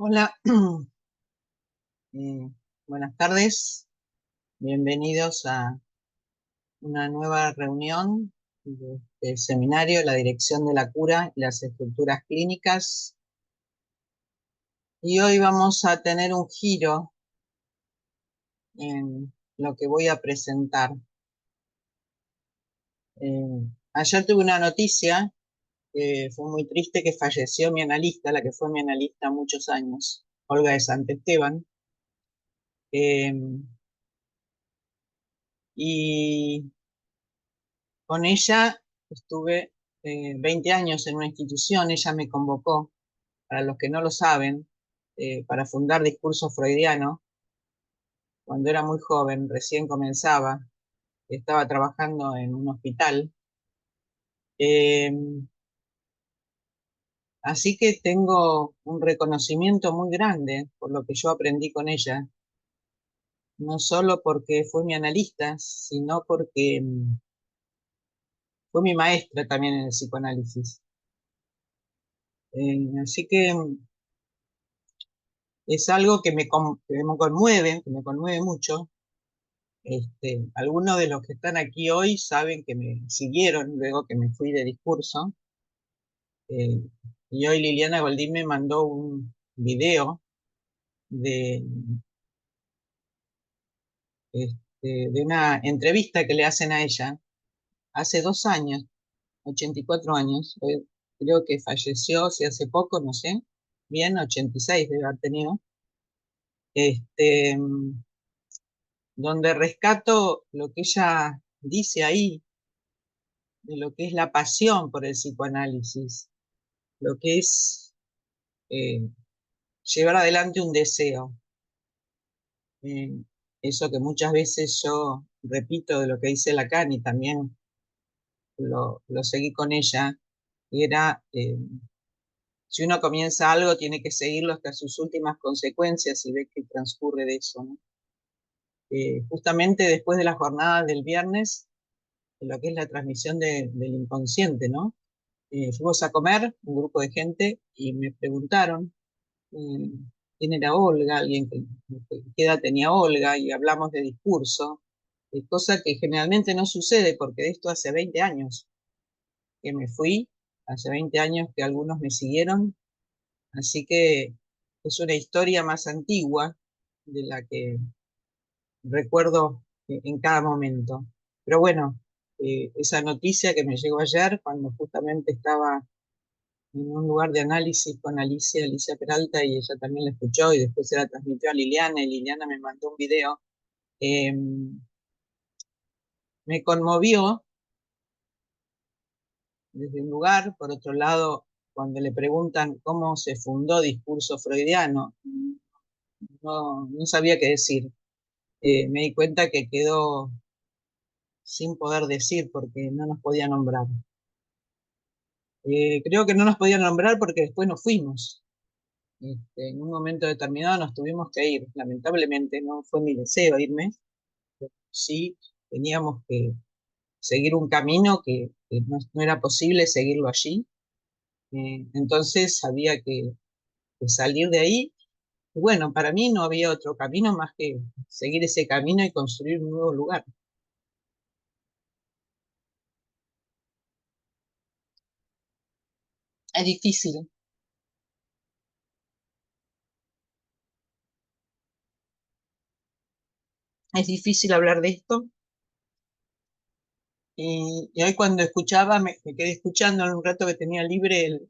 Hola, eh, buenas tardes, bienvenidos a una nueva reunión del seminario La Dirección de la Cura y las Estructuras Clínicas. Y hoy vamos a tener un giro en lo que voy a presentar. Ayer tuve una noticia que fue muy triste, que falleció mi analista, la que fue mi analista muchos años, Olga de Santesteban. Eh, y Con ella estuve 20 años en una institución. Ella me convocó, para los que no lo saben, para fundar Discurso Freudiano. Cuando era muy joven, recién comenzaba, estaba trabajando en un hospital. Eh, Así que tengo un reconocimiento muy grande por lo que yo aprendí con ella, no solo porque fue mi analista, sino porque fue mi maestra también en el psicoanálisis. Así que es algo que me conmueve mucho. Algunos de los que están aquí hoy saben que me siguieron luego que me fui de discurso. eh, y hoy Liliana Goldín me mandó un video de, de una entrevista que le hacen a ella hace 2 años, 84 años. Creo que falleció, si hace poco, no sé, bien, 86 debe haber tenido. Este, Donde rescato lo que ella dice ahí, de lo que es la pasión por el psicoanálisis, lo que es eh, llevar adelante un deseo. Eh, Eso que muchas veces yo repito de lo que dice Lacan, y también lo seguí con ella, era, si uno comienza algo, tiene que seguirlo hasta sus últimas consecuencias y ver qué transcurre de eso, ¿no? Justamente después de la jornada del viernes, de lo que es la transmisión del inconsciente, ¿no? Fuimos a comer, un grupo de gente, y me preguntaron eh, quién era Olga, qué edad tenía Olga, y hablamos de discurso, cosa que generalmente no sucede, porque de esto hace 20 años que me fui, hace 20 años que algunos me siguieron, así que es una historia más antigua de la que recuerdo en cada momento. Pero bueno, esa noticia que me llegó ayer, cuando justamente estaba en un lugar de análisis con Alicia Peralta, y ella también la escuchó y después se la transmitió a Liliana, y Liliana me mandó un video. eh, Me conmovió desde un lugar. Por otro lado, cuando le preguntan cómo se fundó Discurso Freudiano, no sabía qué decir. Me di cuenta que quedó sin poder decir porque no nos podía nombrar. Creo que no nos podía nombrar porque después nos fuimos. En un momento determinado nos tuvimos que ir. Lamentablemente no fue mi deseo irme. Sí, teníamos que seguir un camino que no era posible seguirlo allí. Entonces había que salir de ahí. Y bueno, para mí no había otro camino más que seguir ese camino y construir un nuevo lugar. Es difícil, es difícil hablar de esto. Y hoy cuando escuchaba, me quedé escuchando en un rato que tenía libre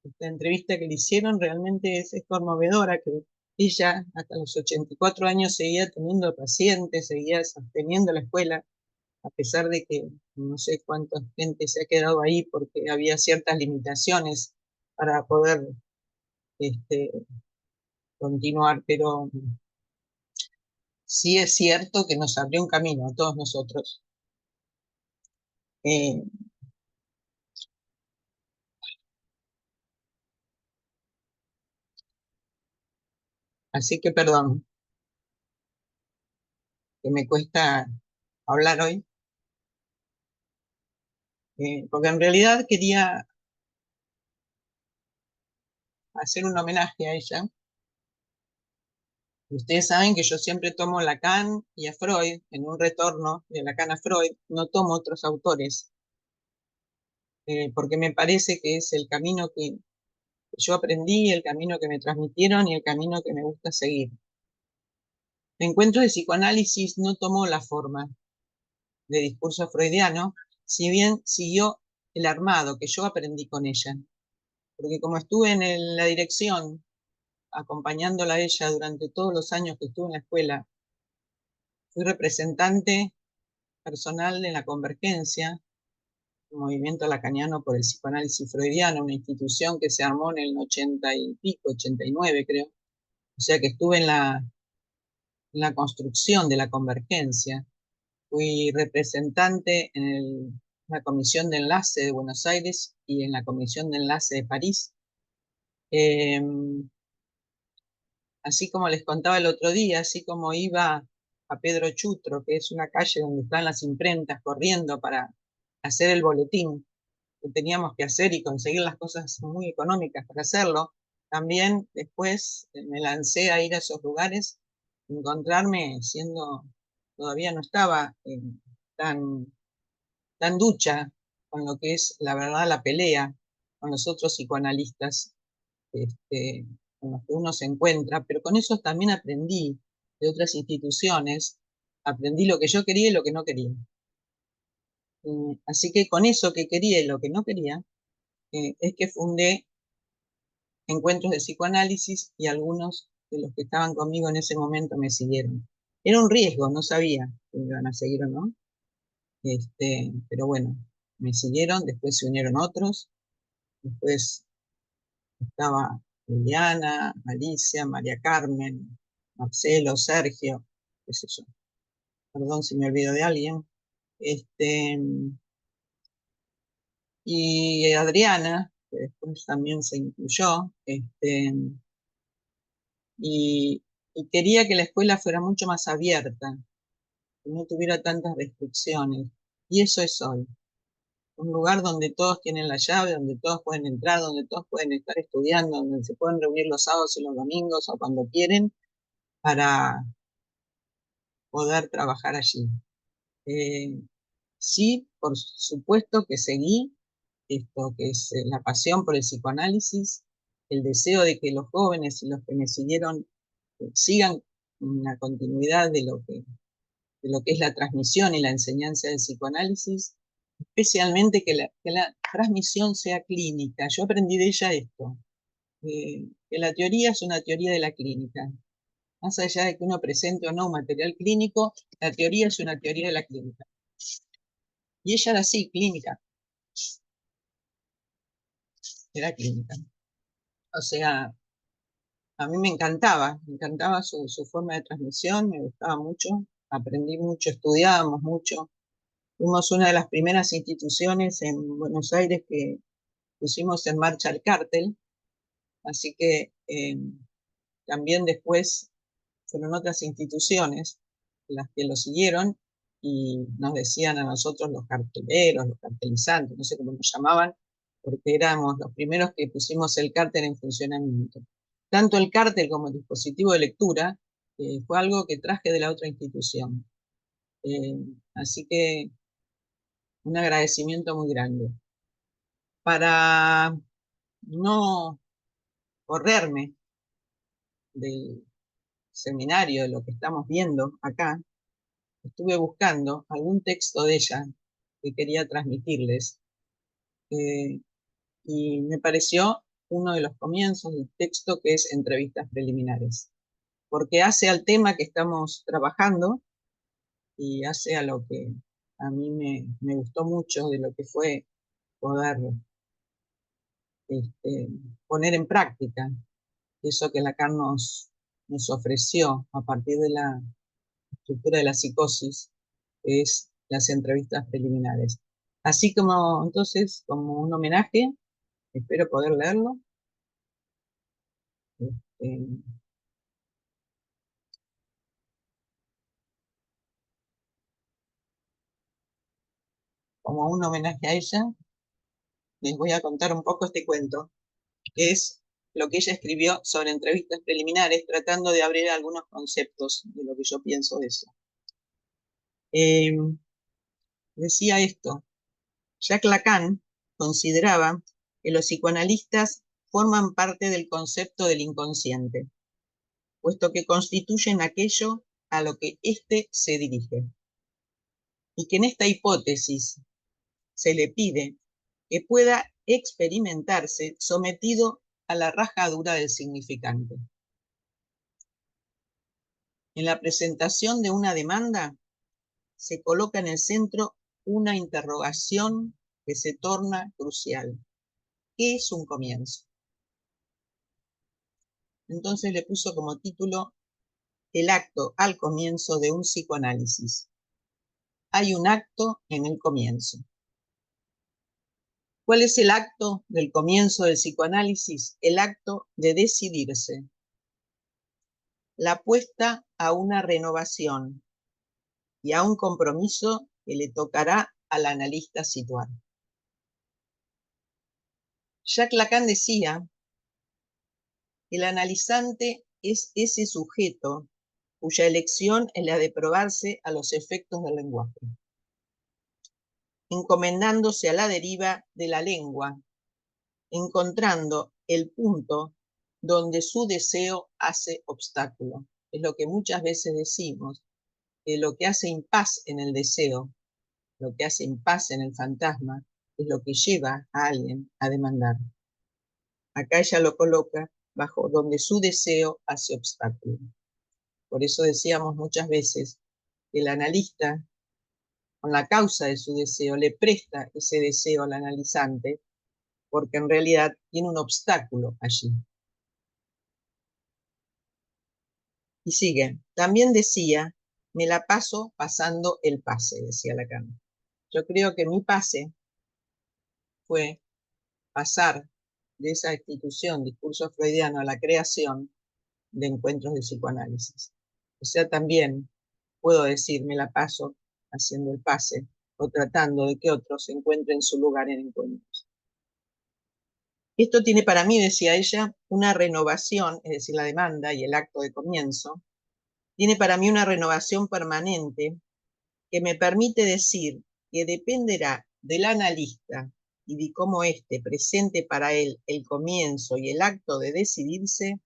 esta entrevista que le hicieron. Realmente es conmovedora que ella hasta los 84 años seguía teniendo pacientes, seguía sosteniendo la escuela, a pesar de que no sé cuánta gente se ha quedado ahí porque había ciertas limitaciones para poder este, continuar, pero sí es cierto que nos abrió un camino a todos nosotros. Eh, Así que perdón, que me cuesta hablar hoy, porque en realidad quería hacer un homenaje a ella, Ustedes saben que yo siempre tomo Lacan y a Freud, en un retorno de Lacan a Freud, no tomo otros autores, porque me parece que es el camino que yo aprendí, el camino que me transmitieron y el camino que me gusta seguir. El encuentro de psicoanálisis no tomó la forma de discurso freudiano, si bien siguió el armado que yo aprendí con ella, porque como estuve en la dirección, acompañándola a ella durante todos los años que estuve en la escuela, fui representante personal de la Convergencia, un movimiento lacaniano por el psicoanálisis freudiano, una institución que se armó en el 80 y pico, 89 creo, o sea que estuve en la construcción de la Convergencia. Fui representante en la Comisión de Enlace de Buenos Aires y en la Comisión de Enlace de París. Eh, Así como les contaba el otro día, así como iba a Pedro Chutro, que es una calle donde están las imprentas corriendo para hacer el boletín que teníamos que hacer y conseguir las cosas muy económicas para hacerlo, también después me lancé a ir a esos lugares, encontrarme siendo, todavía no estaba tan, tan ducha con lo que es la verdad la pelea con los otros psicoanalistas este, con los que uno se encuentra, pero con eso también aprendí de otras instituciones, aprendí lo que yo quería y lo que no quería. Así que con eso que quería y lo que no quería, es que fundé encuentros de psicoanálisis y algunos de los que estaban conmigo en ese momento me siguieron. Era un riesgo, no sabía si me iban a seguir o no, pero bueno, me siguieron, después se unieron otros, después estaba Liliana, Alicia, María Carmen, Marcelo, Sergio, qué sé yo, perdón si me olvido de alguien, este, y Adriana, que después también se incluyó, y, y quería que la escuela fuera mucho más abierta, que no tuviera tantas restricciones, y eso es hoy. Un lugar donde todos tienen la llave, donde todos pueden entrar, donde todos pueden estar estudiando, donde se pueden reunir los sábados y los domingos o cuando quieren para poder trabajar allí. Eh, sí, por supuesto que seguí esto que es la pasión por el psicoanálisis, el deseo de que los jóvenes y los que me siguieron sigan una continuidad de lo que es la transmisión y la enseñanza del psicoanálisis, especialmente que la transmisión sea clínica. Yo aprendí de ella esto, que la teoría es una teoría de la clínica. Más allá de que uno presente o no un material clínico, la teoría es una teoría de la clínica. Y ella era así, clínica, era clínica. O sea, a mí me encantaba su forma de transmisión, me gustaba mucho, aprendí mucho, estudiábamos mucho. Fuimos una de las primeras instituciones en Buenos Aires que pusimos en marcha el cártel, así que también después fueron otras instituciones las que lo siguieron y nos decían a nosotros los carteleros, los cartelizantes, no sé cómo nos llamaban, porque éramos los primeros que pusimos el cártel en funcionamiento. Tanto el cártel como el dispositivo de lectura fue algo que traje de la otra institución. Eh, Así que un agradecimiento muy grande. Para no correrme del seminario, de lo que estamos viendo acá, estuve buscando algún texto de ella que quería transmitirles, eh, y me pareció uno de los comienzos del texto que es Entrevistas Preliminares, porque hace al tema que estamos trabajando y hace a lo que a mí me gustó mucho de lo que fue poder este, poner en práctica eso que Lacan nos ofreció a partir de la estructura de la psicosis, que es las entrevistas preliminares. Así como, entonces, como un homenaje, espero poder leerlo, este, como un homenaje a ella, les voy a contar un poco este cuento, que es lo que ella escribió sobre entrevistas preliminares, tratando de abrir algunos conceptos de lo que yo pienso de eso. Decía esto: Jacques Lacan consideraba que los psicoanalistas forman parte del concepto del inconsciente, puesto que constituyen aquello a lo que éste se dirige, y que en esta hipótesis se le pide que pueda experimentarse sometido a la rajadura del significante. En la presentación de una demanda se coloca en el centro una interrogación que se torna crucial. ¿Qué es un comienzo? Entonces le puso como título el acto al comienzo de un psicoanálisis. Hay un acto en el comienzo. ¿Cuál es el acto del comienzo del psicoanálisis? El acto de decidirse, la apuesta a una renovación y a un compromiso que le tocará al analista situar. Jacques Lacan decía que el analizante es ese sujeto cuya elección es la de probarse a los efectos del lenguaje, encomendándose a la deriva de la lengua, encontrando el punto donde su deseo hace obstáculo. Es lo que muchas veces decimos, que lo que hace impas en el deseo, lo que hace impas en el fantasma, es lo que lleva a alguien a demandar. Acá ella lo coloca bajo donde su deseo hace obstáculo. Por eso decíamos muchas veces que el analista, con la causa de su deseo, le presta ese deseo al analizante, porque en realidad tiene un obstáculo allí. Y sigue, también decía, me la paso pasando el pase, decía Lacan. Yo creo que mi pase fue pasar de esa institución, discurso freudiano, a la creación de encuentros de psicoanálisis. O sea, también puedo decir, me la paso haciendo el pase o tratando de que otros encuentren su lugar en encuentros. Esto tiene para mí, decía ella, una renovación, es decir, la demanda y el acto de comienzo, tiene para mí una renovación permanente que me permite decir que dependerá del analista y de cómo éste presente para él el comienzo y el acto de decidirse,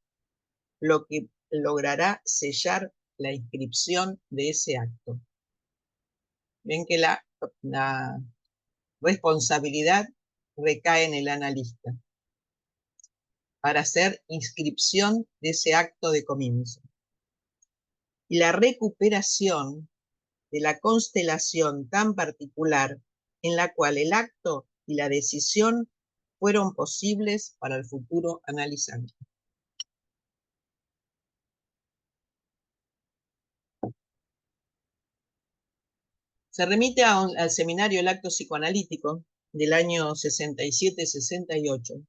lo que logrará sellar la inscripción de ese acto. Ven que la responsabilidad recae en el analista para hacer inscripción de ese acto de comienzo. Y la recuperación de la constelación tan particular en la cual el acto y la decisión fueron posibles para el futuro analizante. Se remite al seminario El acto psicoanalítico del año 67-68,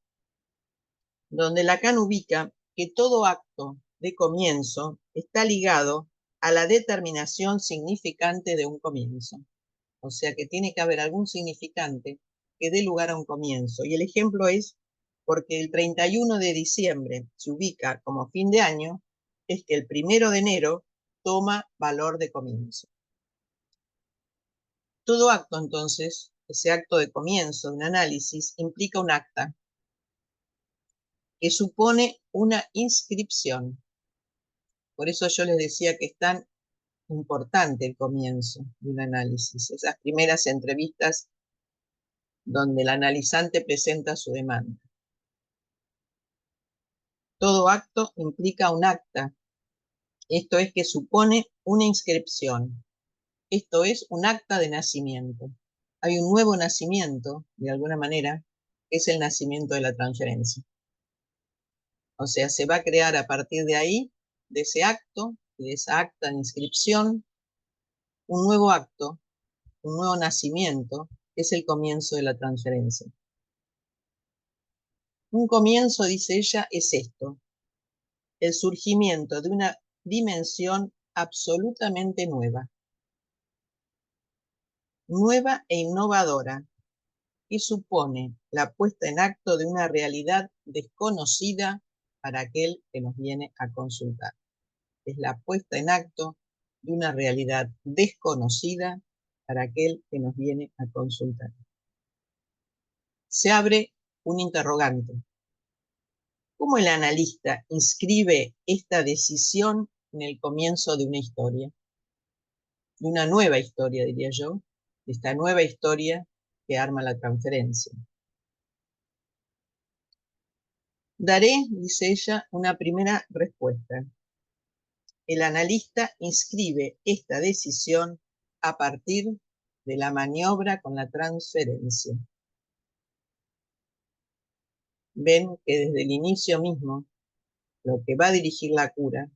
donde Lacan ubica que todo acto de comienzo está ligado a la determinación significante de un comienzo. O sea que tiene que haber algún significante que dé lugar a un comienzo. Y el ejemplo es porque el 31 de diciembre se ubica como fin de año, es que el 1 de enero toma valor de comienzo. Todo acto, entonces, ese acto de comienzo de un análisis, implica un acta que supone una inscripción. Por eso yo les decía que es tan importante el comienzo de un análisis, esas primeras entrevistas donde el analizante presenta su demanda. Todo acto implica un acta, esto es que supone una inscripción, esto es un acta de nacimiento. Hay un nuevo nacimiento, de alguna manera, que es el nacimiento de la transferencia. O sea, se va a crear a partir de ahí, de ese acto, de esa acta de inscripción, un nuevo acto, un nuevo nacimiento, que es el comienzo de la transferencia. Un comienzo, dice ella, es esto: el surgimiento de una dimensión absolutamente nueva, nueva e innovadora, que supone la puesta en acto de una realidad desconocida para aquel que nos viene a consultar. Es la puesta en acto de una realidad desconocida para aquel que nos viene a consultar. Se abre un interrogante. ¿Cómo el analista inscribe esta decisión en el comienzo de una historia? De una nueva historia, diría yo, de esta nueva historia que arma la transferencia. Daré, dice ella, una primera respuesta. El analista inscribe esta decisión a partir de la maniobra con la transferencia. Ven que desde el inicio mismo, lo que va a dirigir la cura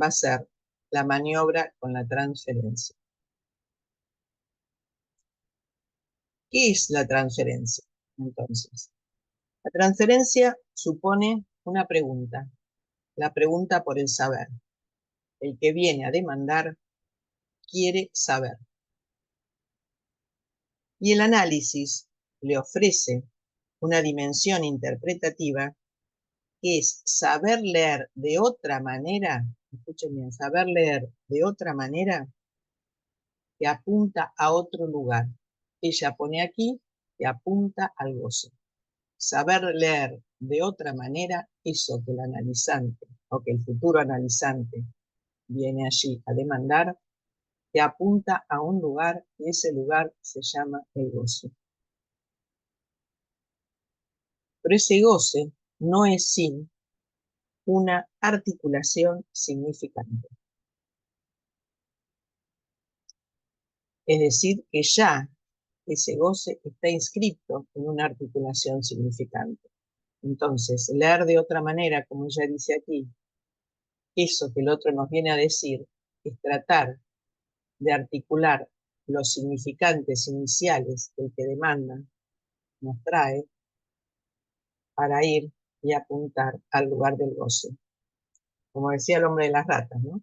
va a ser la maniobra con la transferencia. ¿Qué es la transferencia? Entonces, la transferencia supone una pregunta, la pregunta por el saber. El que viene a demandar quiere saber. Y el análisis le ofrece una dimensión interpretativa que es saber leer de otra manera, escuchen bien, saber leer de otra manera que apunta a otro lugar. Ella pone aquí que apunta al goce. Saber leer de otra manera eso que el analizante o que el futuro analizante viene allí a demandar, que apunta a un lugar y ese lugar se llama el goce. Pero ese goce no es sin una articulación significante. Es decir, que ya ese goce está inscrito en una articulación significante. Entonces, leer de otra manera, como ella dice aquí, eso que el otro nos viene a decir, es tratar de articular los significantes iniciales que el que demanda nos trae para ir y apuntar al lugar del goce. Como decía el hombre de las ratas, ¿no?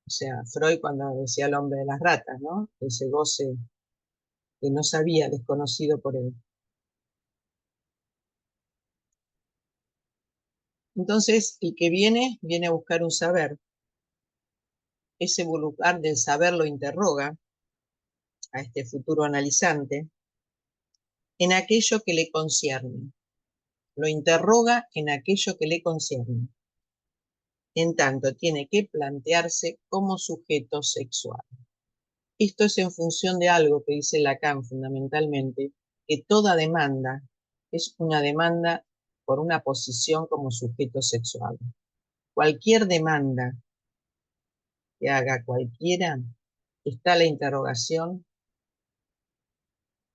O sea, Freud cuando decía el hombre de las ratas, ¿no? Ese goce que no sabía, desconocido por él. Entonces, el que viene a buscar un saber. Ese lugar del saber lo interroga a este futuro analizante en aquello que le concierne. Lo interroga en aquello que le concierne. En tanto, tiene que plantearse como sujeto sexual. Esto es en función de algo que dice Lacan fundamentalmente, que toda demanda es una demanda por una posición como sujeto sexual. Cualquier demanda que haga cualquiera, está la interrogación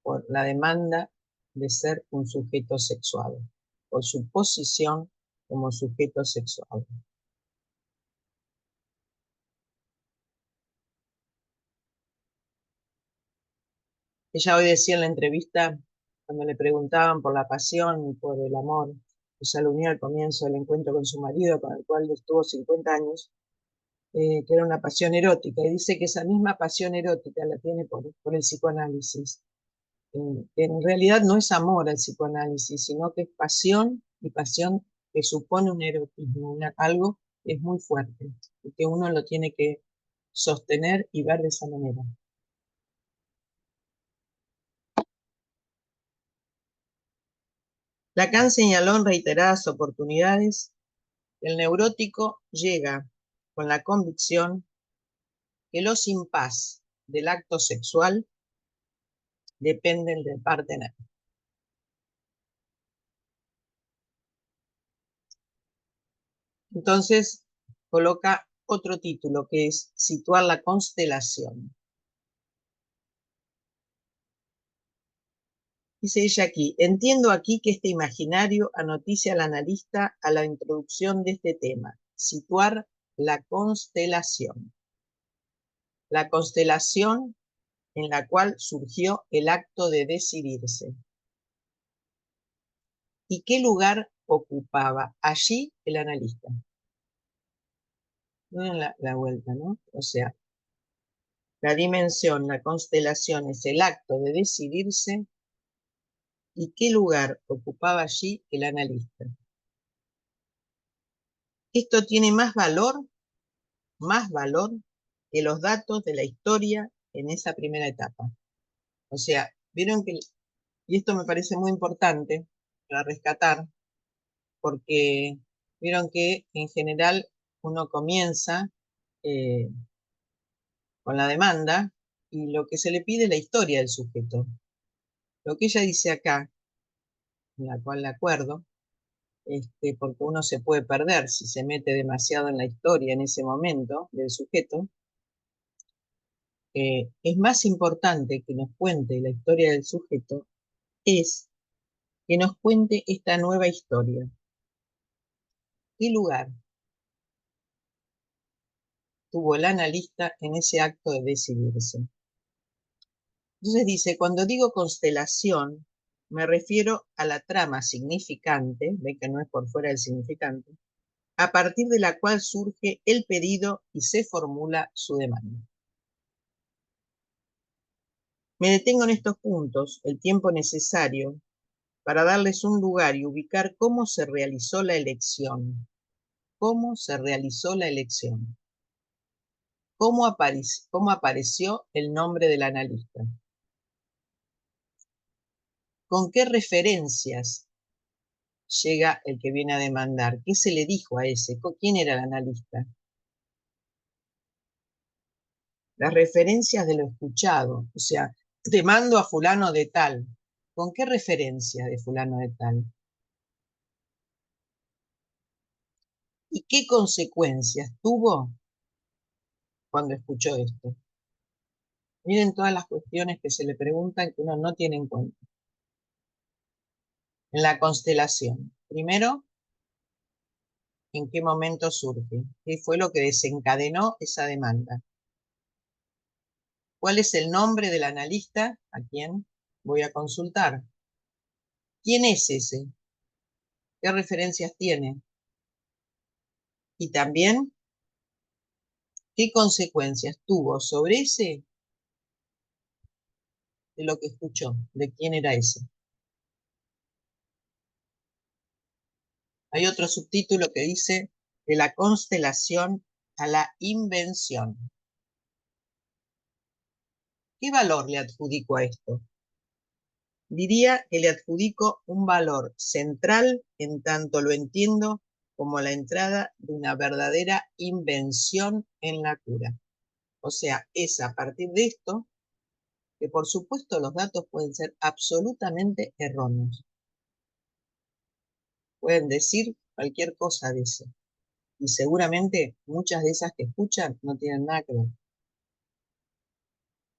por la demanda de ser un sujeto sexual, por su posición como sujeto sexual. Ella hoy decía en la entrevista, cuando le preguntaban por la pasión y por el amor, ella lo unió al comienzo del encuentro con su marido, con el cual estuvo 50 años, que era una pasión erótica, y dice que esa misma pasión erótica la tiene por el psicoanálisis. Que en realidad no es amor al psicoanálisis, sino que es pasión, y pasión que supone un erotismo, algo que es muy fuerte, y que uno lo tiene que sostener y ver de esa manera. Lacan señaló en reiteradas oportunidades que el neurótico llega con la convicción que los impas del acto sexual dependen del partener. Entonces coloca otro título que es situar la constelación. Dice ella aquí, entiendo aquí que este imaginario anoticia al analista a la introducción de este tema, situar la constelación. La constelación en la cual surgió el acto de decidirse. ¿Y qué lugar ocupaba allí el analista? No la vuelta, ¿no? O sea, la dimensión, la constelación es el acto de decidirse y qué lugar ocupaba allí el analista. Esto tiene más valor que los datos de la historia en esa primera etapa. O sea, vieron que, y esto me parece muy importante para rescatar, porque vieron que en general uno comienza con la demanda y lo que se le pide es la historia del sujeto. Lo que ella dice acá, en la cual de acuerdo, porque uno se puede perder si se mete demasiado en la historia en ese momento del sujeto, es más importante que nos cuente la historia del sujeto, es que nos cuente esta nueva historia. ¿Qué lugar tuvo el analista en ese acto de decidirse? Entonces dice, cuando digo constelación, me refiero a la trama significante, ve que no es por fuera del significante, a partir de la cual surge el pedido y se formula su demanda. Me detengo en estos puntos el tiempo necesario para darles un lugar y ubicar cómo se realizó la elección. ¿Cómo se realizó la elección? ¿Cómo apareció el nombre del analista? ¿Con qué referencias llega el que viene a demandar? ¿Qué se le dijo a ese? ¿Quién era el analista? Las referencias de lo escuchado. O sea, te mando a fulano de tal. ¿Con qué referencia de fulano de tal? ¿Y qué consecuencias tuvo cuando escuchó esto? Miren todas las cuestiones que se le preguntan que uno no tiene en cuenta. En la constelación. Primero, ¿en qué momento surge? ¿Qué fue lo que desencadenó esa demanda? ¿Cuál es el nombre del analista a quien voy a consultar? ¿Quién es ese? ¿Qué referencias tiene? Y también, ¿qué consecuencias tuvo sobre ese de lo que escuchó? ¿De quién era ese? Hay otro subtítulo que dice de la constelación a la invención. ¿Qué valor le adjudico a esto? Diría que le adjudico un valor central en tanto lo entiendo como la entrada de una verdadera invención en la cura. O sea, es a partir de esto que por supuesto los datos pueden ser absolutamente erróneos. Pueden decir cualquier cosa de eso. Y seguramente muchas de esas que escuchan no tienen nada que ver.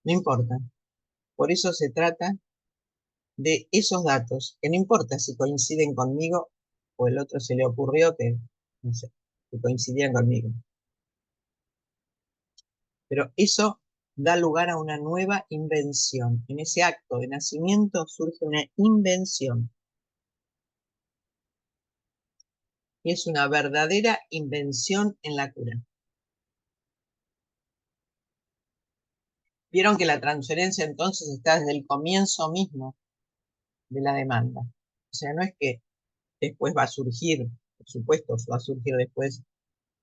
No importa. Por eso se trata de esos datos, que no importa si coinciden conmigo o el otro se le ocurrió que, no sé, que coincidían conmigo. Pero eso da lugar a una nueva invención. En ese acto de nacimiento surge una invención. Y es una verdadera invención en la cura. Vieron que la transferencia entonces está desde el comienzo mismo de la demanda. O sea, no es que después va a surgir, por supuesto, va a surgir después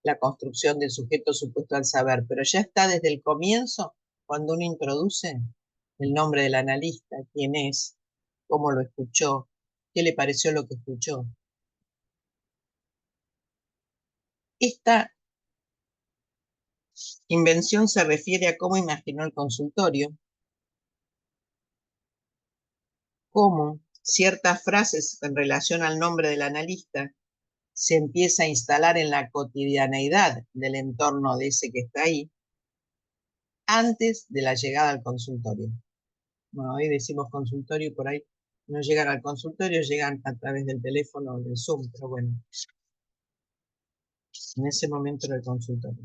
la construcción del sujeto supuesto al saber, pero ya está desde el comienzo cuando uno introduce el nombre del analista, quién es, cómo lo escuchó, qué le pareció lo que escuchó. Esta invención se refiere a cómo imaginó el consultorio, cómo ciertas frases en relación al nombre del analista se empieza a instalar en la cotidianeidad del entorno de ese que está ahí, antes de la llegada al consultorio. Bueno, hoy decimos consultorio y por ahí no llegan al consultorio, llegan a través del teléfono o del Zoom, pero bueno, en ese momento era el consultorio.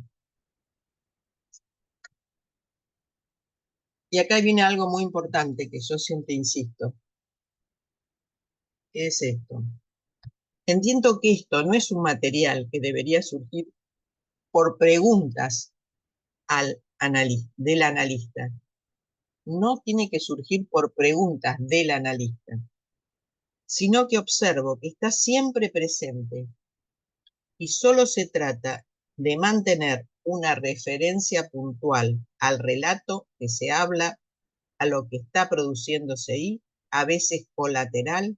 Y acá viene algo muy importante que yo siempre insisto, que es esto. Entiendo que esto no es un material que debería surgir por preguntas del analista. No tiene que surgir por preguntas del analista. sino que observo que está siempre presente y solo se trata de mantener una referencia puntual al relato que se habla, a lo que está produciéndose ahí, a veces colateral,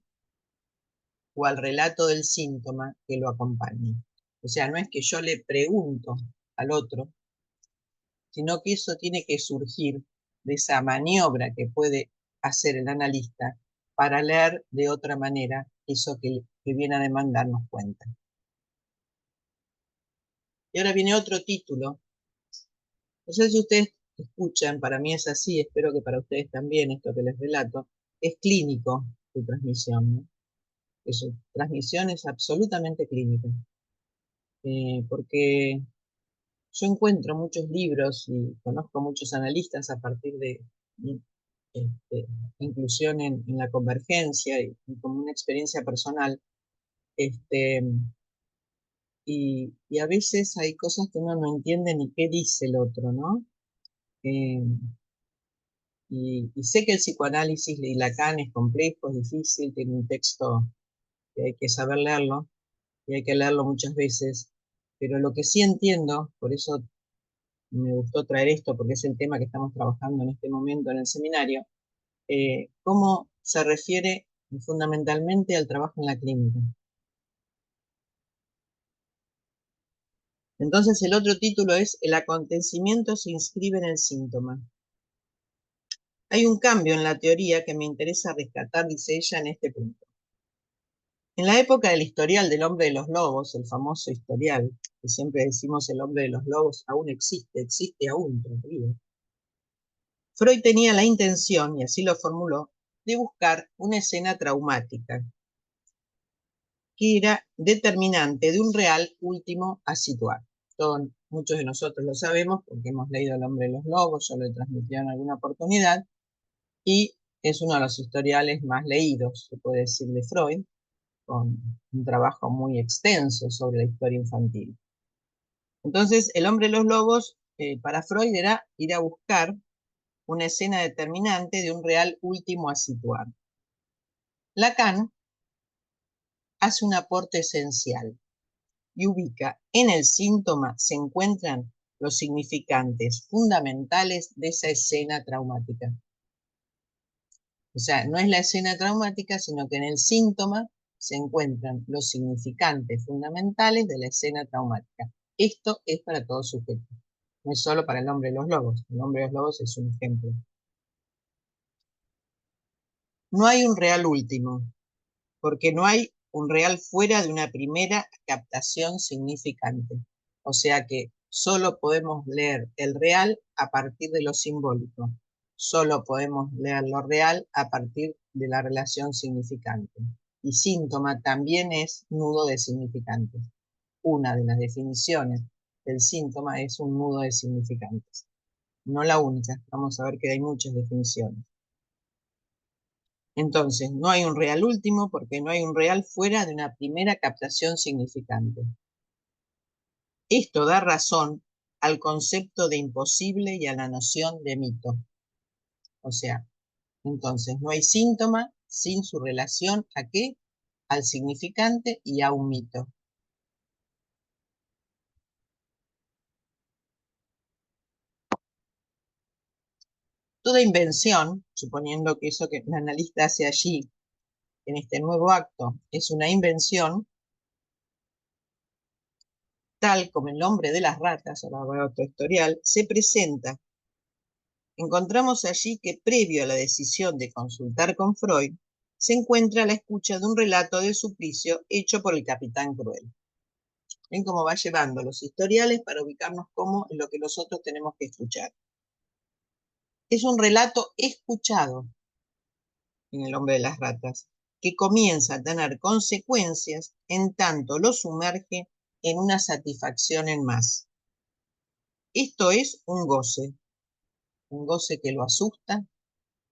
o al relato del síntoma que lo acompaña. O sea, no es que yo le pregunto al otro, sino que eso tiene que surgir de esa maniobra que puede hacer el analista para leer de otra manera eso que viene a demandarnos cuenta. Y ahora viene otro título. No sé si ustedes escuchan, para mí es así, espero que para ustedes también, esto que les relato, es clínico su transmisión, ¿no? Que su transmisión es absolutamente clínica. Porque yo encuentro muchos libros y conozco muchos analistas a partir de este, inclusión en la convergencia y como una experiencia personal. Este, y a veces hay cosas que uno no entiende ni qué dice el otro, ¿no? Eh, y sé que el psicoanálisis y Lacan es complejo, es difícil, tiene un texto que hay que saber leerlo y hay que leerlo muchas veces, pero lo que sí entiendo, por eso me gustó traer esto, porque es el tema que estamos trabajando en este momento en el seminario, cómo se refiere fundamentalmente al trabajo en la clínica. Entonces el otro título es El acontecimiento se inscribe en el síntoma. Hay un cambio en la teoría que me interesa rescatar, dice ella, en este punto. En la época del historial del hombre de los lobos, el famoso historial, que siempre decimos el hombre de los lobos aún existe aún todavía, Freud tenía la intención, y así lo formuló, de buscar una escena traumática, que era determinante de un real último a situar. Muchos de nosotros lo sabemos porque hemos leído El hombre de los lobos, yo lo he transmitido en alguna oportunidad, y es uno de los historiales más leídos, se puede decir, de Freud, con un trabajo muy extenso sobre la historia infantil. Entonces, El hombre de los lobos, para Freud, era ir a buscar una escena determinante de un real último a situar. Lacan hace un aporte esencial y ubica en el síntoma se encuentran los significantes fundamentales de esa escena traumática. O sea, no es la escena traumática, sino que en el síntoma se encuentran los significantes fundamentales de la escena traumática. Esto es para todo sujeto, no es solo para el hombre de los lobos. El hombre de los lobos es un ejemplo. No hay un real último, porque no hay un real fuera de una primera captación significante. O sea que solo podemos leer el real a partir de lo simbólico. Solo podemos leer lo real a partir de la relación significante. Y síntoma también es nudo de significantes. Una de las definiciones del síntoma es un nudo de significantes. No la única, vamos a ver que hay muchas definiciones. Entonces, no hay un real último porque no hay un real fuera de una primera captación significante. Esto da razón al concepto de imposible y a la noción de mito. O sea, entonces no hay síntoma sin su relación ¿a qué? Al significante y a un mito. Toda invención, suponiendo que eso que el analista hace allí, en este nuevo acto, es una invención, tal como el nombre de las ratas, ahora voy a otro historial, se presenta. Encontramos allí que previo a la decisión de consultar con Freud, se encuentra la escucha de un relato de suplicio hecho por el capitán Cruel. Ven cómo va llevando los historiales para ubicarnos como en lo que nosotros tenemos que escuchar. Es un relato escuchado en El hombre de las ratas, que comienza a tener consecuencias en tanto lo sumerge en una satisfacción en más. Esto es un goce que lo asusta,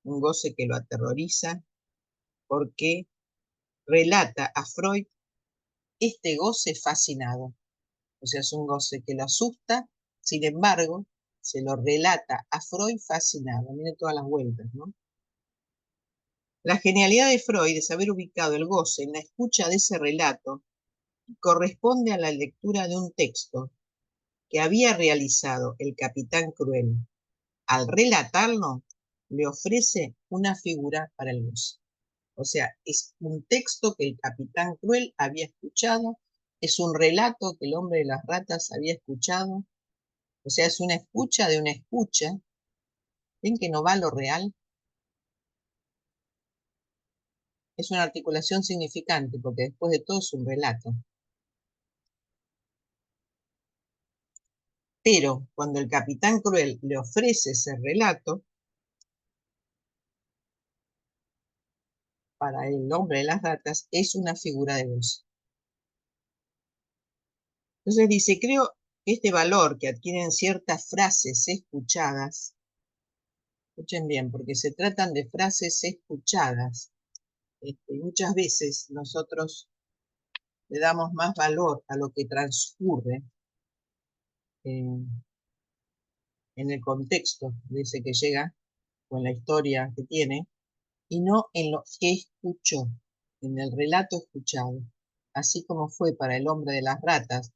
un goce que lo aterroriza, porque relata a Freud este goce fascinado. O sea, es un goce que lo asusta, sin embargo, se lo relata a Freud fascinado. Mire todas las vueltas, ¿no? La genialidad de Freud es haber ubicado el goce en la escucha de ese relato corresponde a la lectura de un texto que había realizado el capitán Cruel. Al relatarlo, le ofrece una figura para el goce. O sea, es un texto que el capitán Cruel había escuchado, es un relato que el hombre de las ratas había escuchado, o sea, es una escucha de una escucha. ¿Ven que no va a lo real? Es una articulación significante, porque después de todo es un relato. Pero cuando el capitán Cruel le ofrece ese relato, para el hombre de las ratas, es una figura de voz. Entonces dice, creo que este valor que adquieren ciertas frases escuchadas, escuchen bien, porque se tratan de frases escuchadas. Muchas veces nosotros le damos más valor a lo que transcurre en el contexto de ese que llega, o en la historia que tiene, y no en lo que escuchó, en el relato escuchado. Así como fue para el hombre de las ratas,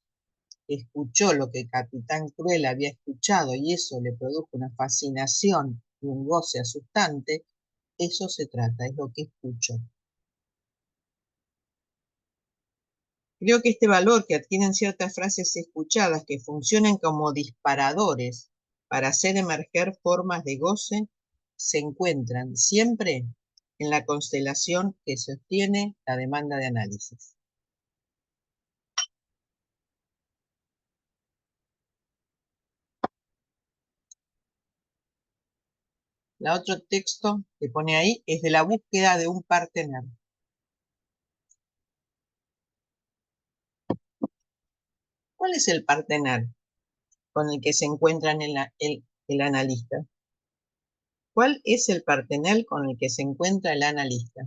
que escuchó lo que el capitán Cruel había escuchado y eso le produjo una fascinación y un goce asustante, eso se trata, es lo que escuchó. Creo que este valor que adquieren ciertas frases escuchadas que funcionan como disparadores para hacer emerger formas de goce, se encuentran siempre en la constelación que sostiene la demanda de análisis. El otro texto que pone ahí es de la búsqueda de un partener. ¿Cuál es el partener con el que se encuentra el analista? ¿Cuál es el partener con el que se encuentra el analista?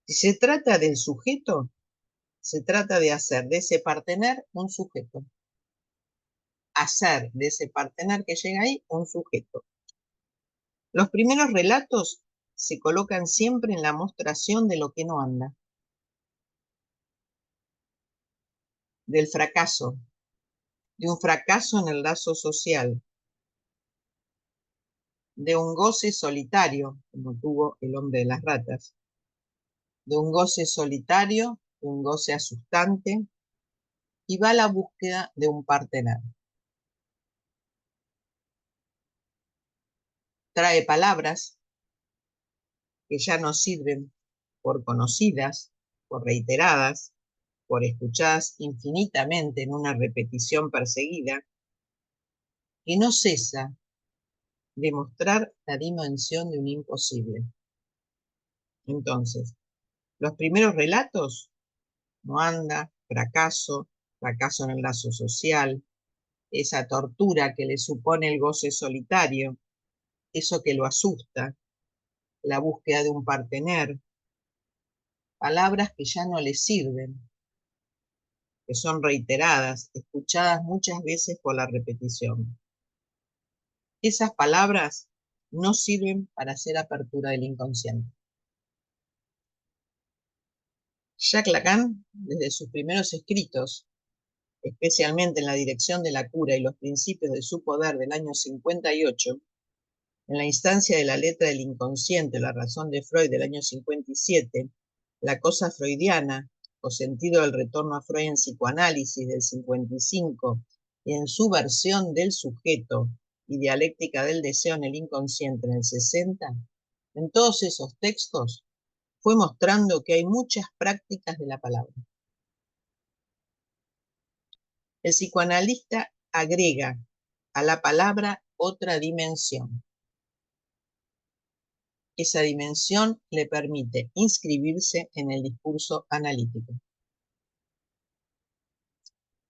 Si se trata del sujeto, se trata de hacer de ese partener un sujeto. Hacer de ese partener que llega ahí un sujeto. Los primeros relatos se colocan siempre en la mostración de lo que no anda, del fracaso, de un fracaso en el lazo social, de un goce solitario, como tuvo el hombre de las ratas, de un goce solitario, de un goce asustante, y va a la búsqueda de un partener. Trae palabras que ya no sirven por conocidas, por reiteradas, por escuchadas infinitamente en una repetición perseguida, que no cesa de mostrar la dimensión de un imposible. Entonces, los primeros relatos, no anda, fracaso, fracaso en el lazo social, esa tortura que le supone el goce solitario, eso que lo asusta, la búsqueda de un partener, palabras que ya no le sirven, que son reiteradas, escuchadas muchas veces por la repetición. Esas palabras no sirven para hacer apertura del inconsciente. Jacques Lacan, desde sus primeros escritos, especialmente en La dirección de la cura y los principios de su poder del año 58, en la instancia de la letra del inconsciente, la razón de Freud del año 57, la cosa freudiana, o sentido del retorno a Freud en psicoanálisis del 55, y en su versión del sujeto y dialéctica del deseo en el inconsciente en el 60, en todos esos textos fue mostrando que hay muchas prácticas de la palabra. El psicoanalista agrega a la palabra otra dimensión. Esa dimensión le permite inscribirse en el discurso analítico.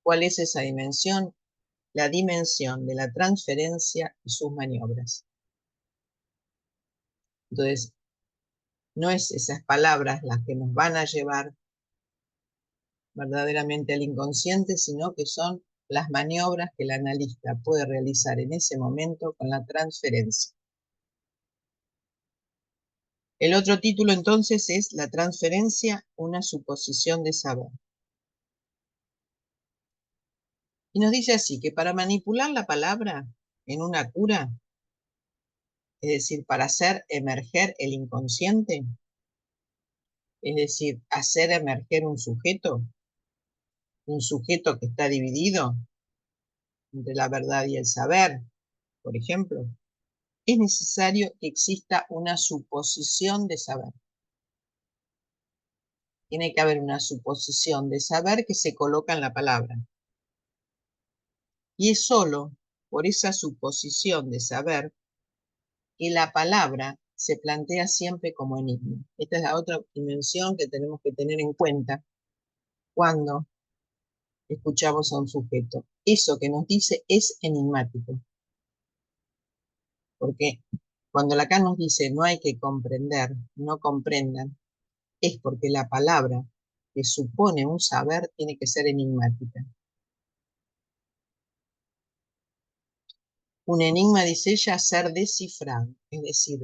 ¿Cuál es esa dimensión? La dimensión de la transferencia y sus maniobras. Entonces, no es esas palabras las que nos van a llevar verdaderamente al inconsciente, sino que son las maniobras que el analista puede realizar en ese momento con la transferencia. El otro título entonces es la transferencia, una suposición de saber. Y nos dice así, que para manipular la palabra en una cura, es decir, para hacer emerger el inconsciente, es decir, hacer emerger un sujeto que está dividido entre la verdad y el saber, por ejemplo, es necesario que exista una suposición de saber. Tiene que haber una suposición de saber que se coloca en la palabra. Y es solo por esa suposición de saber que la palabra se plantea siempre como enigma. Esta es la otra dimensión que tenemos que tener en cuenta cuando escuchamos a un sujeto. Eso que nos dice es enigmático, porque cuando Lacan nos dice no hay que comprender, no comprendan, es porque la palabra que supone un saber tiene que ser enigmática. Un enigma, dice ella, ser descifrado. Es decir,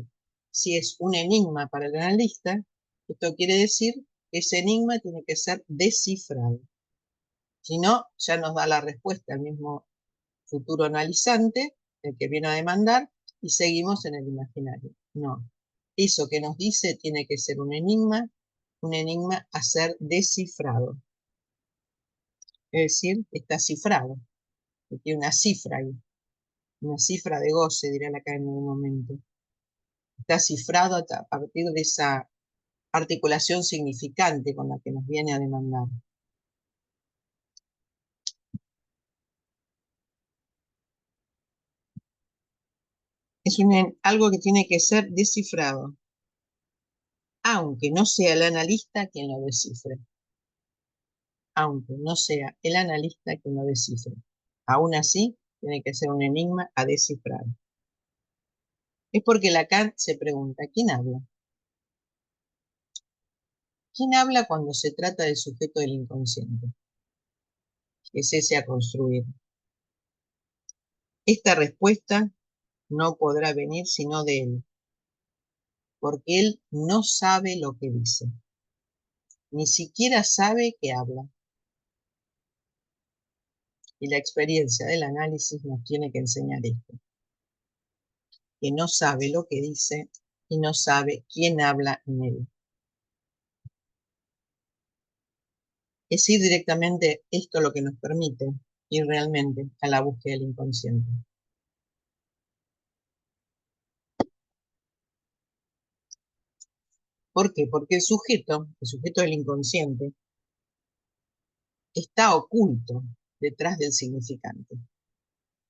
si es un enigma para el analista, esto quiere decir que ese enigma tiene que ser descifrado. Si no, ya nos da la respuesta el mismo futuro analizante, el que viene a demandar, y seguimos en el imaginario. No. Eso que nos dice tiene que ser un enigma a ser descifrado. Es decir, está cifrado, que tiene una cifra ahí, una cifra de goce, dirá acá en un momento. Está cifrado a partir de esa articulación significante con la que nos viene a demandar. Es algo que tiene que ser descifrado, aunque no sea el analista quien lo descifre. Aunque no sea el analista quien lo descifre. Aún así, tiene que ser un enigma a descifrar. Es porque Lacan se pregunta, ¿quién habla? ¿Quién habla cuando se trata del sujeto del inconsciente? Que es ese a construir. Esta respuesta no podrá venir sino de él, porque él no sabe lo que dice, ni siquiera sabe que habla. Y la experiencia del análisis nos tiene que enseñar esto, que no sabe lo que dice y no sabe quién habla en él. Es ir directamente esto lo que nos permite ir realmente a la búsqueda del inconsciente. ¿Por qué? Porque el sujeto del inconsciente, está oculto detrás del significante.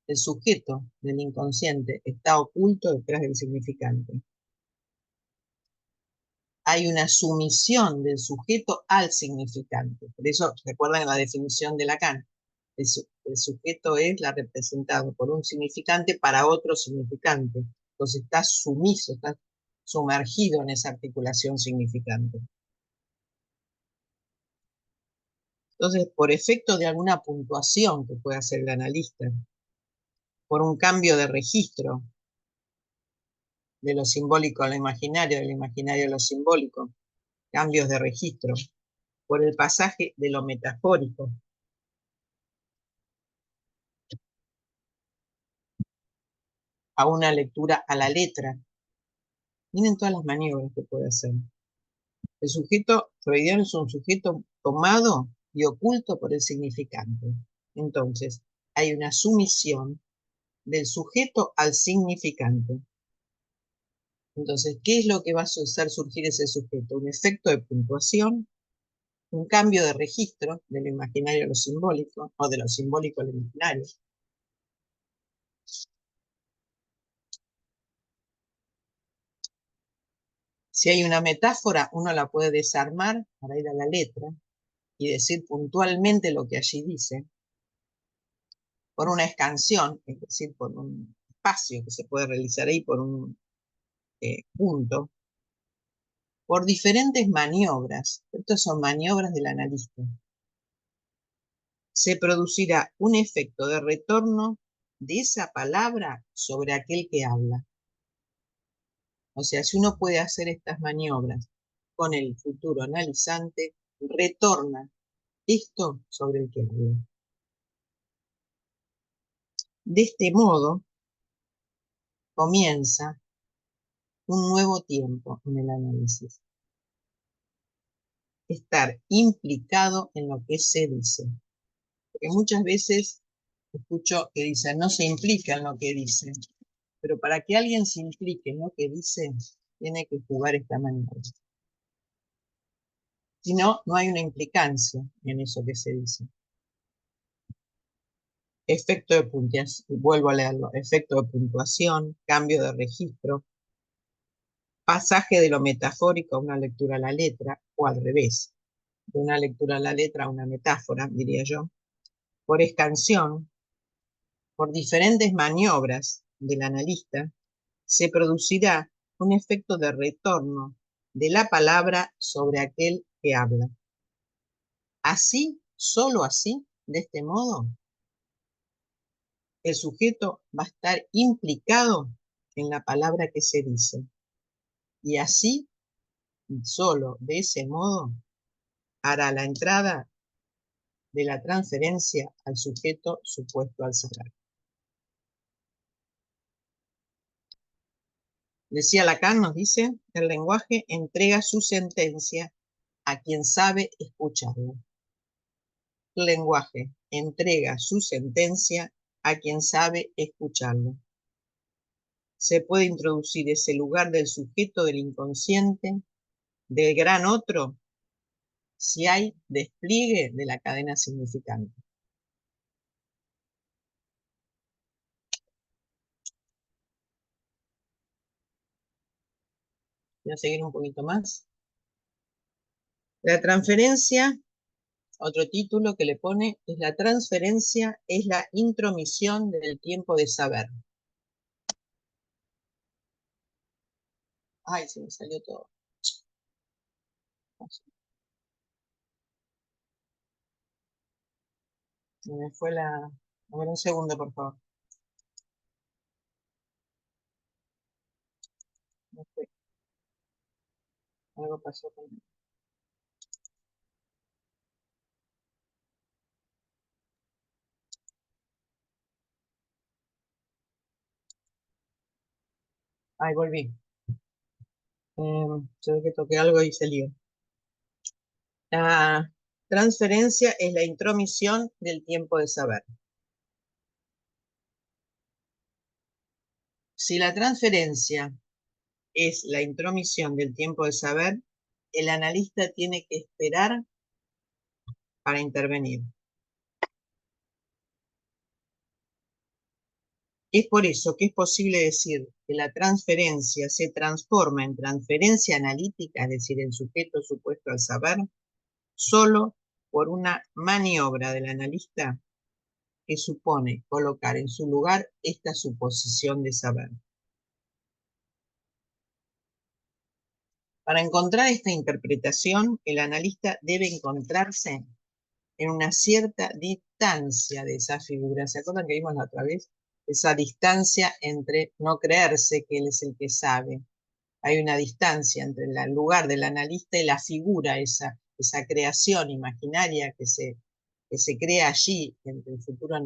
El sujeto del inconsciente está oculto detrás del significante. Hay una sumisión del sujeto al significante. Por eso, recuerdan la definición de Lacan. El sujeto es la representado por un significante para otro significante. Entonces está sumiso, está sumergido en esa articulación significante. Entonces, por efecto de alguna puntuación que pueda hacer el analista, por un cambio de registro de lo simbólico a lo imaginario, del imaginario a lo simbólico, cambios de registro, por el pasaje de lo metafórico a una lectura a la letra. Miren todas las maniobras que puede hacer. El sujeto freudiano es un sujeto tomado y oculto por el significante. Entonces, hay una sumisión del sujeto al significante. Entonces, ¿qué es lo que va a hacer surgir ese sujeto? Un efecto de puntuación, un cambio de registro de lo imaginario a lo simbólico, o de lo simbólico a lo imaginario. Si hay una metáfora, uno la puede desarmar para ir a la letra y decir puntualmente lo que allí dice, por una escansión, es decir, por un espacio que se puede realizar ahí, por un punto, por diferentes maniobras. Estas son maniobras del analista. Se producirá un efecto de retorno de esa palabra sobre aquel que habla. O sea, si uno puede hacer estas maniobras con el futuro analizante, retorna esto sobre el que habla. De este modo, comienza un nuevo tiempo en el análisis. Estar implicado en lo que se dice. Porque muchas veces escucho que dicen, no se implica en lo que dice. Pero para que alguien se implique en lo que dice, tiene que jugar esta maniobra. Si no, no hay una implicancia en eso que se dice. Efecto de puntuación, vuelvo a leerlo, efecto de puntuación, cambio de registro, pasaje de lo metafórico a una lectura a la letra, o al revés, de una lectura a la letra a una metáfora, diría yo, por escansión, por diferentes maniobras del analista, se producirá un efecto de retorno de la palabra sobre aquel que habla. Así, solo así, de este modo, el sujeto va a estar implicado en la palabra que se dice. Y así, solo de ese modo, hará la entrada de la transferencia al sujeto supuesto al saber. Decía Lacan, nos dice, el lenguaje entrega su sentencia a quien sabe escucharlo. El lenguaje entrega su sentencia a quien sabe escucharlo. Se puede introducir ese lugar del sujeto del inconsciente, del gran otro, si hay despliegue de la cadena significante. Voy a seguir un poquito más. La transferencia, otro título que le pone, es la transferencia, es la intromisión del tiempo de saber. Ay, se me salió todo. Me fue la... A ver, un segundo, por favor. Me fue. Algo pasó conmigo. Ay, volví. Se ve que toqué algo y se lío. La transferencia es la intromisión del tiempo de saber. Si la transferencia es la intromisión del tiempo de saber, el analista tiene que esperar para intervenir. Es por eso que es posible decir que la transferencia se transforma en transferencia analítica, es decir, en sujeto supuesto al saber, solo por una maniobra del analista que supone colocar en su lugar esta suposición de saber. Para encontrar esta interpretación, el analista debe encontrarse en una cierta distancia de esa figura. ¿Se acuerdan que vimos la otra vez? Esa distancia entre no creerse que él es el que sabe. Hay una distancia entre el lugar del analista y la figura, esa creación imaginaria que se crea allí entre el futuro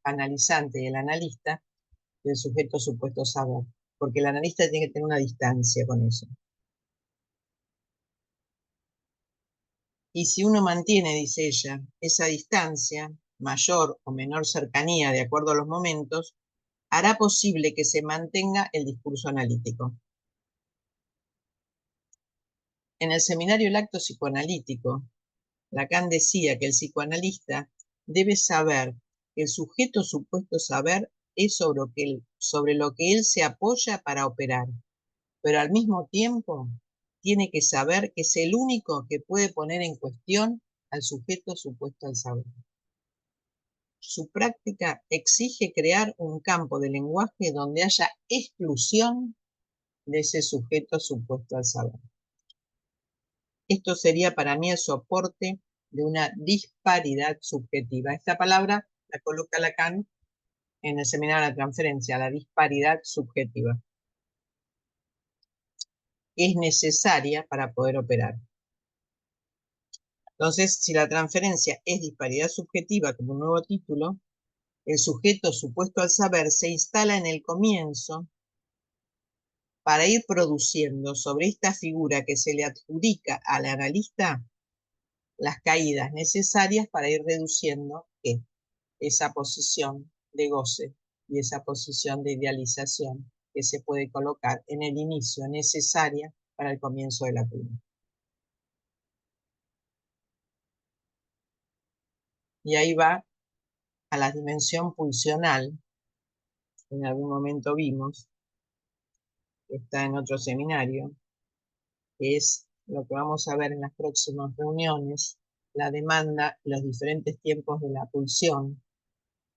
analizante y el analista, del sujeto supuesto saber. Porque el analista tiene que tener una distancia con eso. Y si uno mantiene, dice ella, esa distancia, mayor o menor cercanía de acuerdo a los momentos, hará posible que se mantenga el discurso analítico. En el seminario El acto psicoanalítico, Lacan decía que el psicoanalista debe saber que el sujeto supuesto saber es sobre lo que él se apoya para operar, pero al mismo tiempo tiene que saber que es el único que puede poner en cuestión al sujeto supuesto al saber. Su práctica exige crear un campo de lenguaje donde haya exclusión de ese sujeto supuesto al saber. Esto sería para mí el soporte de una disparidad subjetiva. Esta palabra la coloca Lacan en el seminario de la transferencia, la disparidad subjetiva. es necesaria para poder operar. Entonces, si la transferencia es disparidad subjetiva como un nuevo título, el sujeto supuesto al saber se instala en el comienzo para ir produciendo sobre esta figura que se le adjudica al analista las caídas necesarias para ir reduciendo esa posición de goce y esa posición de idealización que se puede colocar en el inicio necesaria para el comienzo de la prueba. Y ahí va a la dimensión pulsional, que en algún momento vimos, que está en otro seminario, que es lo que vamos a ver en las próximas reuniones, la demanda y los diferentes tiempos de la pulsión,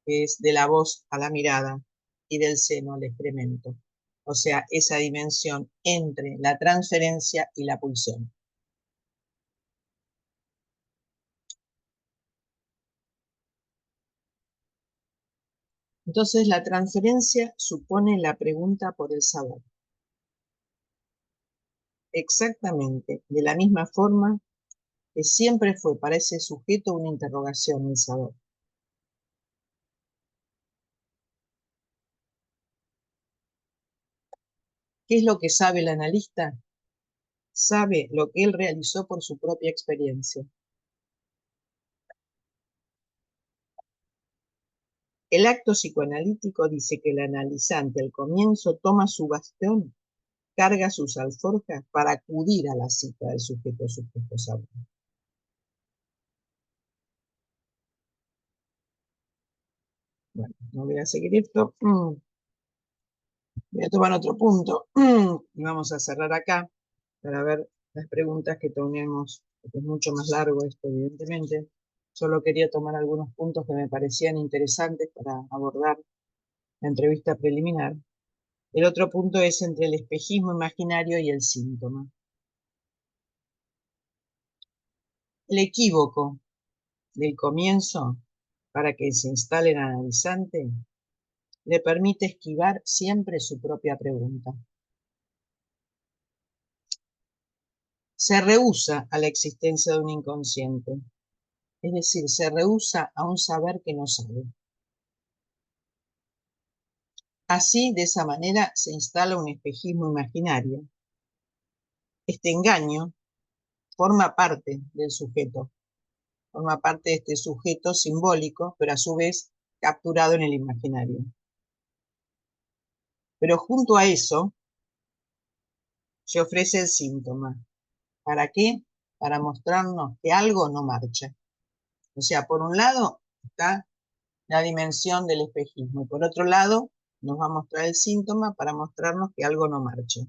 que es de la voz a la mirada y del seno al excremento. O sea, esa dimensión entre la transferencia y la pulsión. Entonces, la transferencia supone la pregunta por el saber. Exactamente, de la misma forma que siempre fue para ese sujeto una interrogación el saber. ¿Qué es lo que sabe el analista? Sabe lo que él realizó por su propia experiencia. El acto psicoanalítico dice que el analizante al comienzo toma su bastón, carga sus alforjas para acudir a la cita del sujeto saber. Bueno, no voy a seguir esto. Voy a tomar otro punto y vamos a cerrar acá para ver las preguntas que tenemos, porque es mucho más largo esto, evidentemente. Solo quería tomar algunos puntos que me parecían interesantes para abordar la entrevista preliminar. El otro punto es entre el espejismo imaginario y el síntoma. El equívoco del comienzo para que se instale el analizante le permite esquivar siempre su propia pregunta. Se rehúsa a la existencia de un inconsciente, es decir, se rehúsa a un saber que no sabe. Así, de esa manera, se instala un espejismo imaginario. Este engaño forma parte del sujeto, forma parte de este sujeto simbólico, pero a su vez capturado en el imaginario. Pero junto a eso, se ofrece el síntoma. ¿Para qué? Para mostrarnos que algo no marcha. O sea, por un lado está la dimensión del espejismo y por otro lado nos va a mostrar el síntoma para mostrarnos que algo no marcha.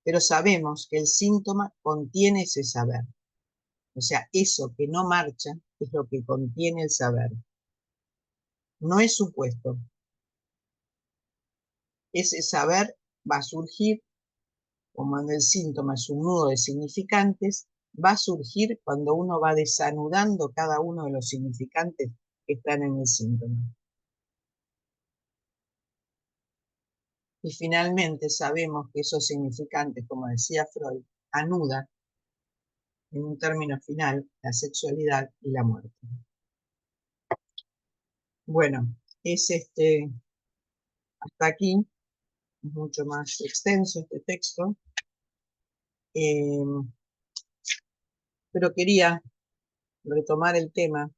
Pero sabemos que el síntoma contiene ese saber. O sea, eso que no marcha es lo que contiene el saber. No es supuesto. Ese saber va a surgir, como en el síntoma es un nudo de significantes, va a surgir cuando uno va desanudando cada uno de los significantes que están en el síntoma. Y finalmente sabemos que esos significantes, como decía Freud, anudan en un término final la sexualidad y la muerte. Bueno, es hasta aquí, es mucho más extenso este texto, pero quería retomar el tema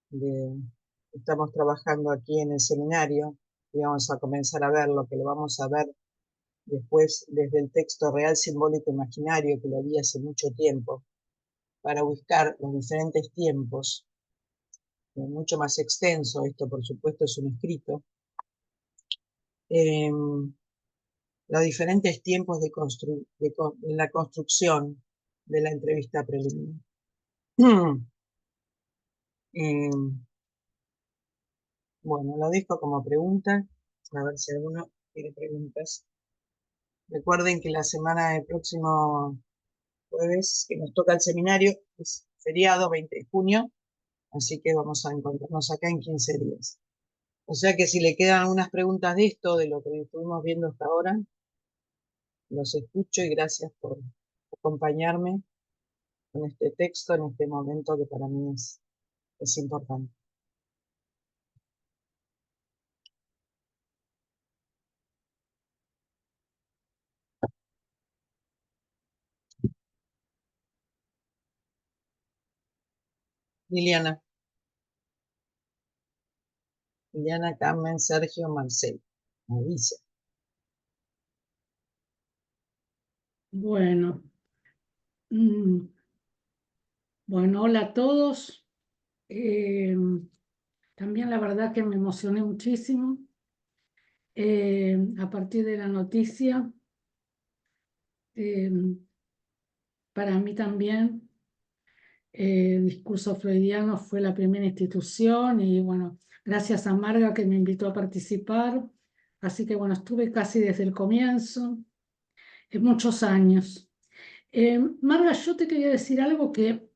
de estamos trabajando aquí en el seminario y vamos a comenzar a ver lo que lo vamos a ver después desde el texto real simbólico imaginario que lo vi hace mucho tiempo, para buscar los diferentes tiempos, mucho más extenso, esto por supuesto es un escrito, los diferentes tiempos de la construcción de la entrevista preliminar. Bueno, lo dejo como pregunta, a ver si alguno tiene preguntas. Recuerden que la semana del próximo jueves, que nos toca el seminario, es feriado 20 de junio, así que vamos a encontrarnos acá en 15 días. O sea que si le quedan algunas preguntas de esto, de lo que estuvimos viendo hasta ahora, los escucho y gracias por acompañarme con este texto en este momento que para mí es importante. Liliana. Liliana, Carmen, Sergio, Marcelo. Mauricio. Bueno, bueno, hola a todos. También la verdad que me emocioné muchísimo a partir de la noticia. Para mí también el discurso freudiano fue la primera institución y bueno, gracias a Marga que me invitó a participar. Así que bueno, estuve casi desde el comienzo, muchos años. Marga, yo te quería decir algo que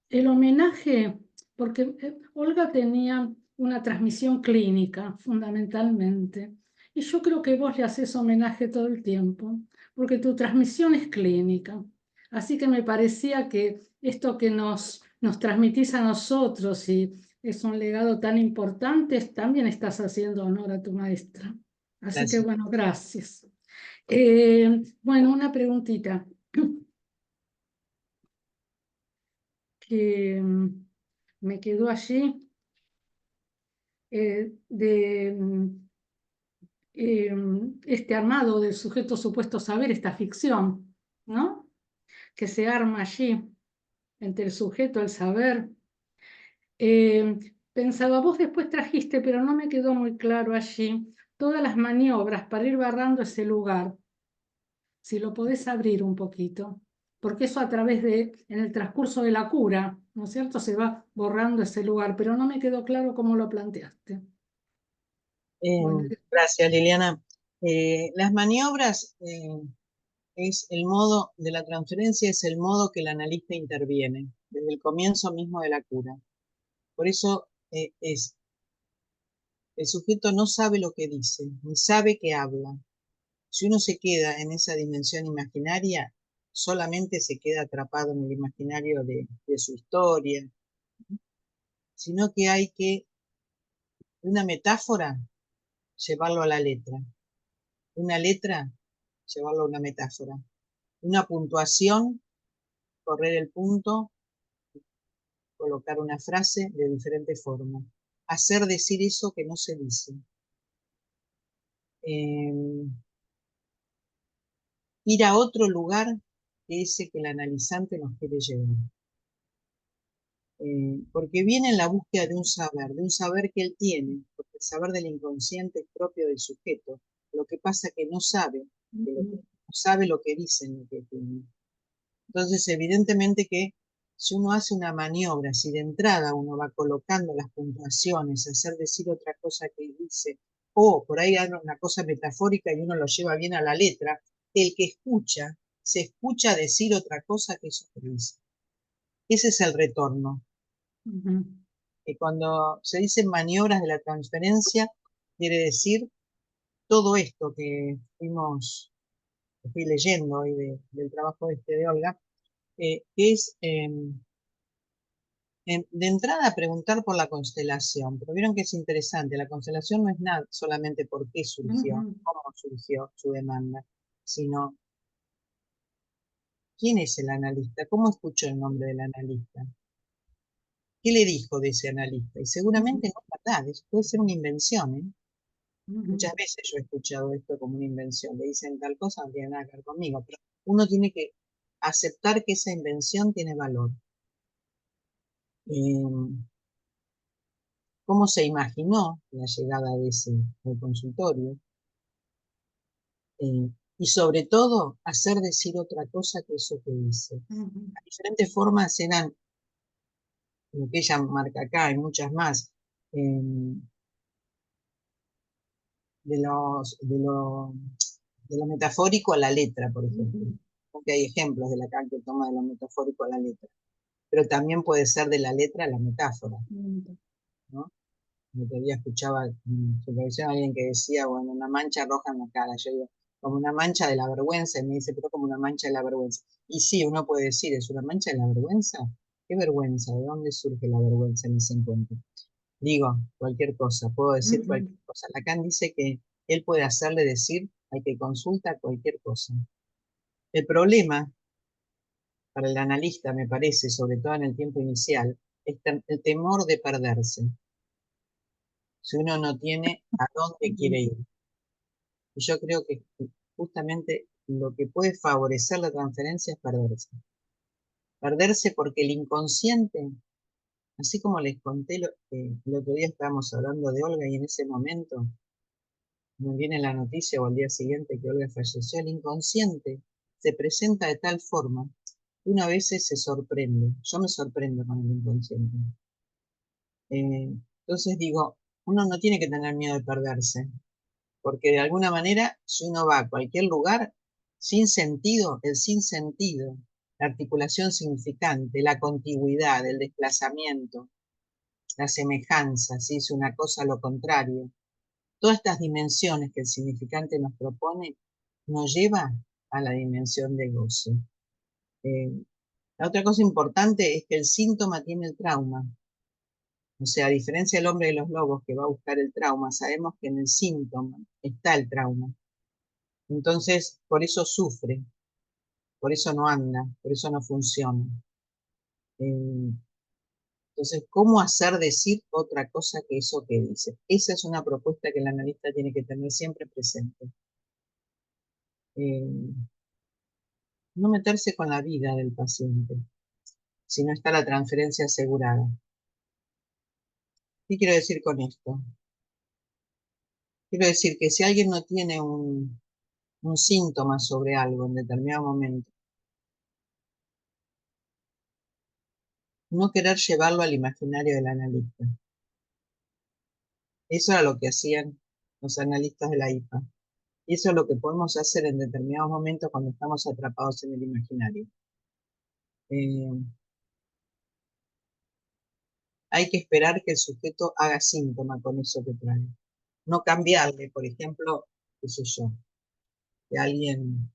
el homenaje, porque Olga tenía una transmisión clínica fundamentalmente, y yo creo que vos le haces homenaje todo el tiempo, porque tu transmisión es clínica. Así que me parecía que esto que nos transmitís a nosotros y es un legado tan importante, también estás haciendo honor a tu maestra. Así que Gracias. bueno, gracias. Bueno, una preguntita que me quedó allí de este armado del sujeto supuesto saber, esta ficción, ¿no? Que se arma allí entre el sujeto, el saber. Pensaba, vos después trajiste, pero no me quedó muy claro allí, todas las maniobras para ir barrando ese lugar. Si lo podés abrir un poquito, porque eso a través en el transcurso de la cura, ¿no es cierto? Se va borrando ese lugar, pero no me quedó claro cómo lo planteaste. Bueno, Gracias, Liliana. Las maniobras es el modo de la transferencia, es el modo que el analista interviene, desde el comienzo mismo de la cura. Por eso el sujeto no sabe lo que dice, ni sabe que habla. Si uno se queda en esa dimensión imaginaria, solamente se queda atrapado en el imaginario de su historia, sino que hay que, una metáfora, llevarlo a la letra. Una letra, llevarlo a una metáfora. Una puntuación, correr el punto, colocar una frase de diferente forma. Hacer decir eso que no se dice. Ir a otro lugar que ese que el analizante nos quiere llevar. Porque viene en la búsqueda de un saber que él tiene, porque el saber del inconsciente es propio del sujeto. Lo que pasa es que no sabe, no sabe lo que dicen lo que tiene. Entonces, evidentemente que si uno hace una maniobra, si de entrada uno va colocando las puntuaciones, hacer decir otra cosa que dice, o por ahí hay una cosa metafórica y uno lo lleva bien a la letra, el que escucha, se escucha decir otra cosa que eso que dice. Ese es el retorno. Que cuando se dicen maniobras de la transferencia, quiere decir todo esto que fui leyendo hoy del trabajo de Olga, que es de entrada preguntar por la constelación, pero vieron que es interesante, la constelación no es nada solamente por qué surgió, cómo surgió su demanda, sino quién es el analista, cómo escuchó el nombre del analista, qué le dijo de ese analista, y seguramente no es verdad, puede ser una invención, ¿eh? Muchas veces yo he escuchado esto como una invención, le dicen tal cosa, no tiene nada que ver conmigo, pero uno tiene que aceptar que esa invención tiene valor. ¿Cómo se imaginó la llegada de ese al consultorio? Y sobre todo, hacer decir otra cosa que eso que dice. Las diferentes formas eran, lo que ella marca acá, hay muchas más, de lo metafórico a la letra, por ejemplo. Porque hay ejemplos de Lacan que toma de lo metafórico a la letra. Pero también puede ser de la letra a la metáfora, ¿no? El otro día escuchaba en su televisión a alguien que decía, bueno, una mancha roja en la cara. Yo digo, como una mancha de la vergüenza, y me dice, pero como una mancha de la vergüenza. Y sí, uno puede decir, ¿es una mancha de la vergüenza? ¿Qué vergüenza? ¿De dónde surge la vergüenza en ese encuentro? Digo, cualquier cosa, puedo decir Ujú, cualquier cosa. Lacan dice que él puede hacerle decir al que consulta cualquier cosa. El problema para el analista, me parece, sobre todo en el tiempo inicial, es el temor de perderse. Si uno no tiene a dónde ujú, quiere ir. Y yo creo que justamente lo que puede favorecer la transferencia es perderse. Perderse porque el inconsciente, así como les conté el otro día estábamos hablando de Olga y en ese momento me viene la noticia o al día siguiente que Olga falleció, el inconsciente se presenta de tal forma que una vez se sorprende. Yo me sorprendo con el inconsciente. Entonces digo, uno no tiene que tener miedo de perderse, porque de alguna manera, si uno va a cualquier lugar, sin sentido, el sin sentido, la articulación significante, la contigüidad, el desplazamiento, la semejanza, si es una cosa lo contrario, todas estas dimensiones que el significante nos propone, nos lleva a la dimensión de goce. Eh, la otra cosa importante es que el síntoma tiene el trauma. O sea, a diferencia del hombre de los lobos que va a buscar el trauma, sabemos que en el síntoma está el trauma. Entonces, por eso sufre, por eso no anda, por eso no funciona. Eh, entonces, ¿cómo hacer decir otra cosa que eso que dice? Esa es una propuesta que el analista tiene que tener siempre presente. Eh, no meterse con la vida del paciente, si no está la transferencia asegurada. ¿Qué quiero decir con esto? Quiero decir que si alguien no tiene un síntoma sobre algo en determinado momento, no querer llevarlo al imaginario del analista. Eso era lo que hacían los analistas de la IPA. Y eso es lo que podemos hacer en determinados momentos cuando estamos atrapados en el imaginario. Eh, hay que esperar que el sujeto haga síntoma con eso que trae. No cambiarle, por ejemplo, qué sé yo, que alguien,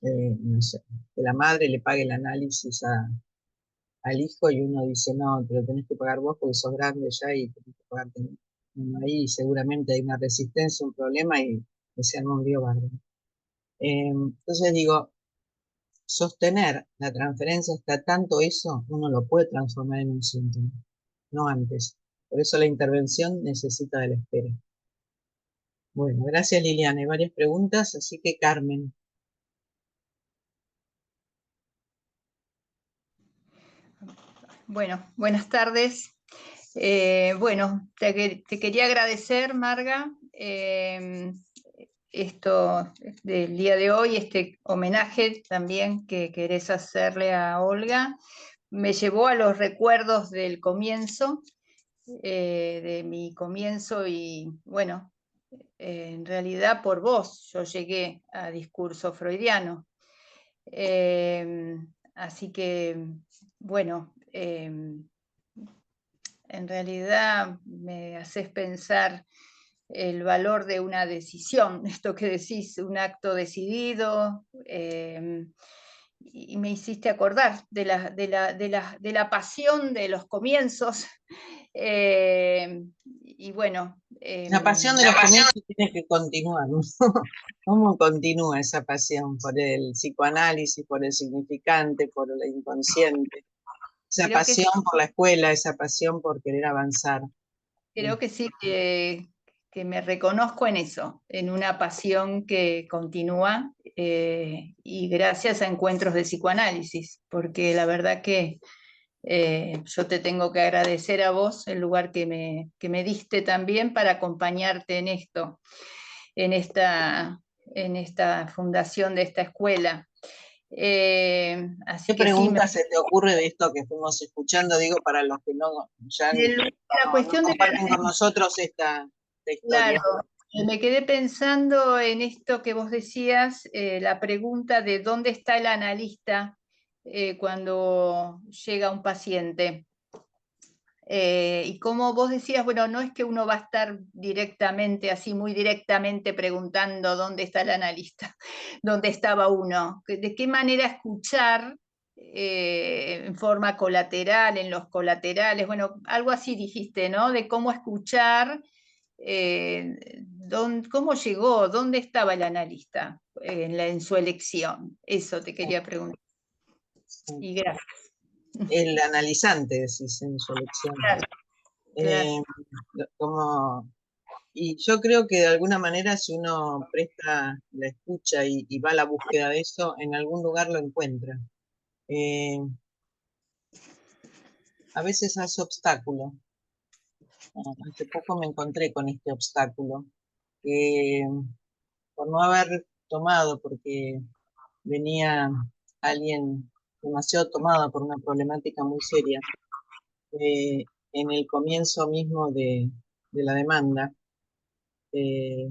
no sé, que la madre le pague el análisis al hijo y uno dice, no, te lo tenés que pagar vos porque sos grande ya y tenés que pagarte. Bueno, ahí seguramente hay una resistencia, un problema y que se arma un lío bárbaro. Entonces digo, sostener la transferencia hasta tanto eso, uno lo puede transformar en un síntoma, no antes. Por eso la intervención necesita de la espera. Bueno, gracias Liliana. Hay varias preguntas, así que Carmen. Bueno, buenas tardes. Bueno, te quería agradecer, Marga, esto del día de hoy, este homenaje también que querés hacerle a Olga. Me llevó a los recuerdos del comienzo, de mi comienzo y bueno, en realidad por vos yo llegué a discurso freudiano. Así que, bueno, en realidad me haces pensar el valor de una decisión, esto que decís, un acto decidido, y me hiciste acordar de la pasión de los comienzos. Y bueno, La pasión de los comienzos tiene que continuar, ¿no? ¿Cómo continúa esa pasión? Por el psicoanálisis, por el significante, por el inconsciente. Esa creo que pasión por la escuela, esa pasión por querer avanzar. Creo que sí, que me reconozco en eso, en una pasión que continúa y gracias a encuentros de psicoanálisis, porque la verdad que yo te tengo que agradecer a vos el lugar que me diste también para acompañarte en esto, en en esta fundación de esta escuela. ¿Qué Así que sí, pregunta se te ocurre de esto que fuimos escuchando? Digo, para los que ya la no cuestión de comparten con nosotros esta claro, historia. me quedé pensando en esto que vos decías, la pregunta de dónde está el analista cuando llega un paciente. Y como vos decías, bueno, no es que uno va a estar directamente, así muy directamente preguntando dónde está el analista, dónde estaba uno, de qué manera escuchar en forma colateral, en los colaterales, bueno, algo así dijiste, ¿no? De cómo escuchar, cómo llegó, dónde estaba el analista en su elección. Eso te quería preguntar. Y gracias. El analizante, decís, en su elección. Claro, claro. Eh, como, y yo creo que de alguna manera si uno presta la escucha y va a la búsqueda de eso, en algún lugar lo encuentra. Eh, a veces hace obstáculo. Hace poco me encontré con este obstáculo, que por no haber tomado, porque venía alguien demasiado tomada por una problemática muy seria, en el comienzo mismo de la demanda, eh,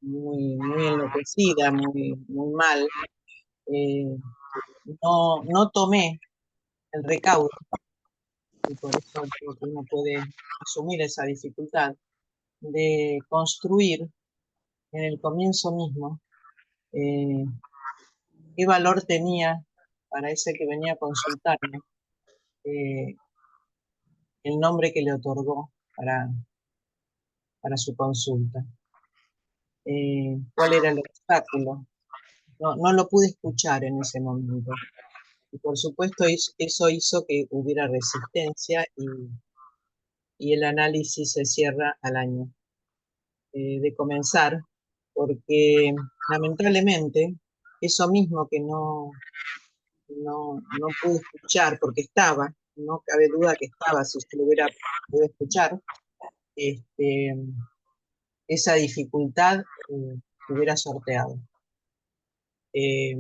muy enloquecida, muy mal, eh, no tomé el recaudo, y por eso creo que uno puede asumir esa dificultad de construir en el comienzo mismo eh, qué valor tenía para ese que venía a consultarme eh, el nombre que le otorgó para su consulta. ¿Cuál era el obstáculo? No lo pude escuchar en ese momento. Y por supuesto eso hizo que hubiera resistencia y el análisis se cierra al año de comenzar, porque lamentablemente eso mismo que no pude escuchar porque estaba, no cabe duda que estaba, si usted lo hubiera podido escuchar, este, esa dificultad se hubiera sorteado. Eh,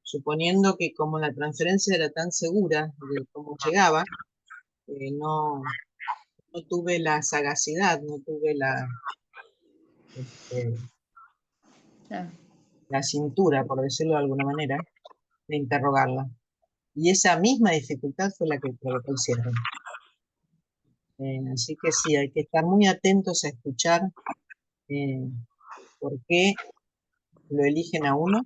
suponiendo que como la transferencia era tan segura de cómo llegaba, no tuve la sagacidad, no tuve este, Claro. la cintura, por decirlo de alguna manera, de interrogarla. Y esa misma dificultad fue la que provocó el cierre. Así que sí, hay que estar muy atentos a escuchar eh, por qué lo eligen a uno,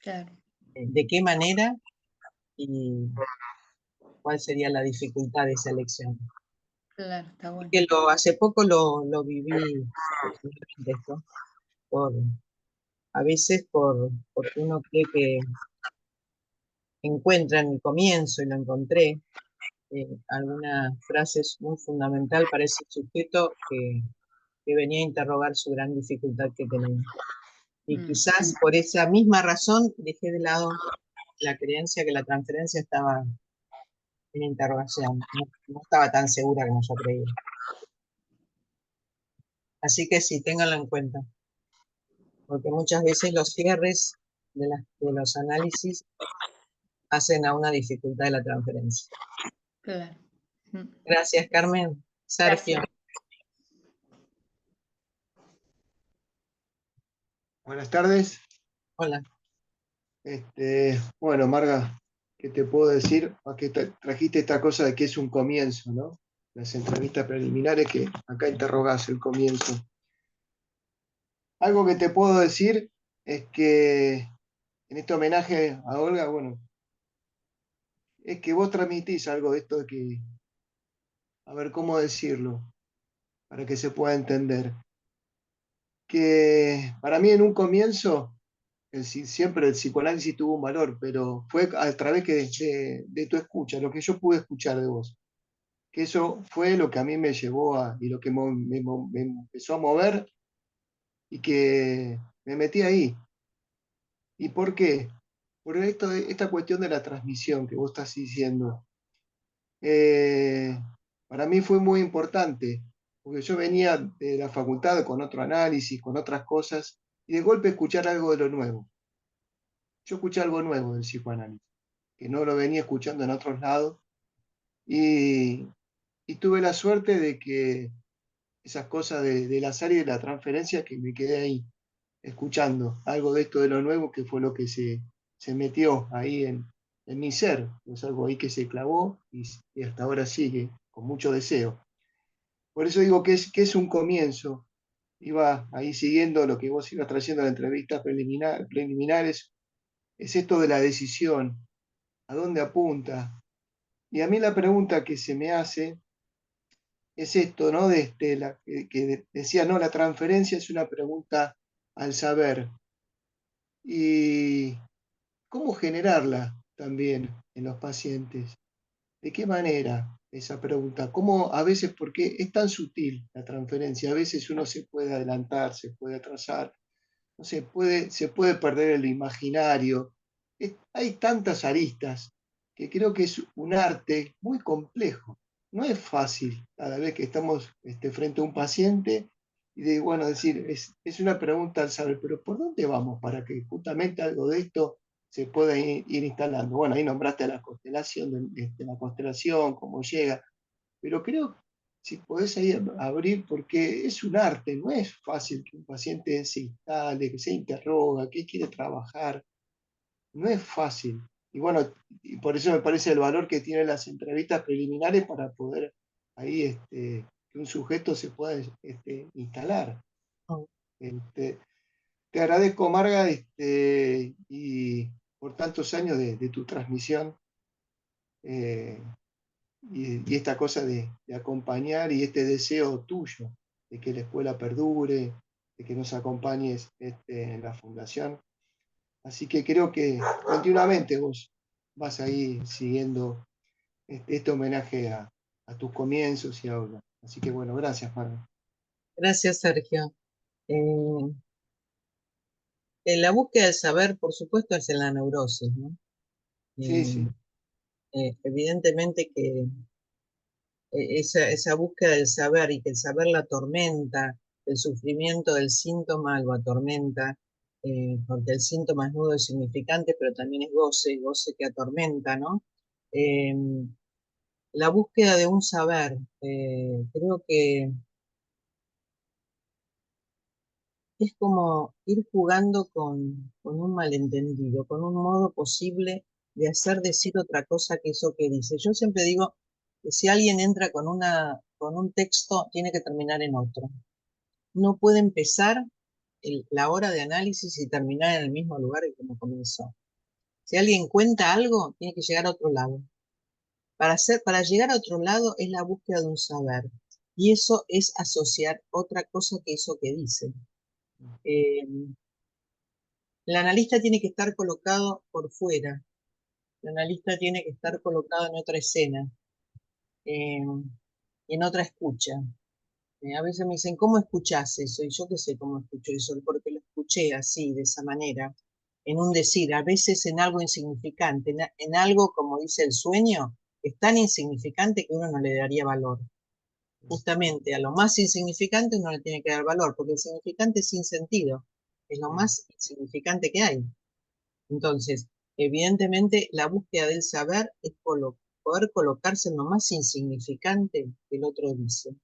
Claro, de qué manera y cuál sería la dificultad de esa elección. claro, está bueno. Que hace poco lo viví personalmente esto, por, a veces porque uno cree que encuentra en el comienzo, y lo encontré, alguna frase muy fundamental para ese sujeto que venía a interrogar su gran dificultad que tenía. Y quizás por esa misma razón dejé de lado la creencia que la transferencia estaba en interrogación, no estaba tan segura como yo creía. Así que sí, ténganlo en cuenta, porque muchas veces los cierres de los análisis hacen a una dificultad de la transferencia. Claro. Gracias, Carmen. Sergio. Gracias. Buenas tardes. Hola. Bueno, Marga, ¿qué te puedo decir? Aquí trajiste esta cosa de que es un comienzo, ¿no? Las entrevistas preliminares que acá interrogás el comienzo. Algo que te puedo decir es que en este homenaje a Olga, bueno, es que vos transmitís algo de esto de que, a ver cómo decirlo, para que se pueda entender. Que para mí en un comienzo siempre el psicoanálisis tuvo un valor, pero fue a través de tu escucha, lo que yo pude escuchar de vos. Que eso fue lo que a mí me llevó y lo que me empezó a mover y que me metí ahí. ¿Y por qué? Por esta cuestión de la transmisión que vos estás diciendo. Eh, para mí fue muy importante, porque yo venía de la facultad con otro análisis, con otras cosas, y de golpe escuchar algo de lo nuevo. Yo escuché algo nuevo del psicoanálisis, que no lo venía escuchando en otros lados, y, y tuve la suerte de que esas cosas del azar y de la transferencia, que me quedé ahí, escuchando algo de esto de lo nuevo, que fue lo que se metió ahí en mi ser, es algo ahí que se clavó y hasta ahora sigue, con mucho deseo. Por eso digo que es un comienzo. Iba ahí siguiendo lo que vos ibas trayendo en la entrevista preliminares, es esto de la decisión, a dónde apunta. Y a mí la pregunta que se me hace es esto, ¿no? Que decía, no, la transferencia es una pregunta al saber. Y cómo generarla también en los pacientes. ¿De qué manera esa pregunta? ¿Cómo a veces, porque es tan sutil la transferencia? A veces uno se puede adelantar, se puede atrasar, no se puede perder el imaginario. Hay tantas aristas que creo que es un arte muy complejo. No es fácil cada vez que estamos frente a un paciente y bueno, decir, es una pregunta al saber, pero ¿por dónde vamos para que justamente algo de esto se pueda ir instalando? Bueno, ahí nombraste la constelación, la constelación, cómo llega, pero creo si podés ahí abrir, porque es un arte, no es fácil que un paciente se instale, que se interroga, que quiere trabajar, no es fácil. Y bueno, y por eso me parece el valor que tienen las entrevistas preliminares para poder ahí que un sujeto se pueda instalar. Oh. Te agradezco, Marga, y por tantos años de tu transmisión. Y esta cosa de acompañar y este deseo tuyo de que la escuela perdure, de que nos acompañes en la fundación. Así que creo que continuamente vos vas ahí siguiendo este homenaje a tus comienzos y a Olga. Así que bueno, gracias, Marga. Gracias, Sergio. La búsqueda del saber, por supuesto, es en la neurosis, ¿no? Sí, sí. Evidentemente que esa búsqueda del saber y que el saber la atormenta, el sufrimiento del síntoma lo atormenta, porque el síntoma es nudo y significante, pero también es goce que atormenta, ¿no? Eh, la búsqueda de un saber, creo que es como ir jugando con un malentendido, con un modo posible de hacer decir otra cosa que eso que dice. Yo siempre digo que si alguien entra con un texto, tiene que terminar en otro. No puede empezar la hora de análisis y terminar en el mismo lugar que como comenzó. Si alguien cuenta algo, tiene que llegar a otro lado. Para llegar a otro lado es la búsqueda de un saber. Y eso es asociar otra cosa que eso que dice. El analista tiene que estar colocado por fuera. El analista tiene que estar colocado en otra escena, en otra escucha. A veces me dicen, ¿cómo escuchás eso? Y yo qué sé cómo escucho eso, porque lo escuché así, de esa manera, en un decir, a veces en algo insignificante, en algo, como dice el sueño, es tan insignificante que uno no le daría valor. Justamente a lo más insignificante uno le tiene que dar valor, porque el significante es sin sentido, es lo más insignificante que hay. Entonces, evidentemente, la búsqueda del saber es poder colocarse en lo más insignificante que el otro dice.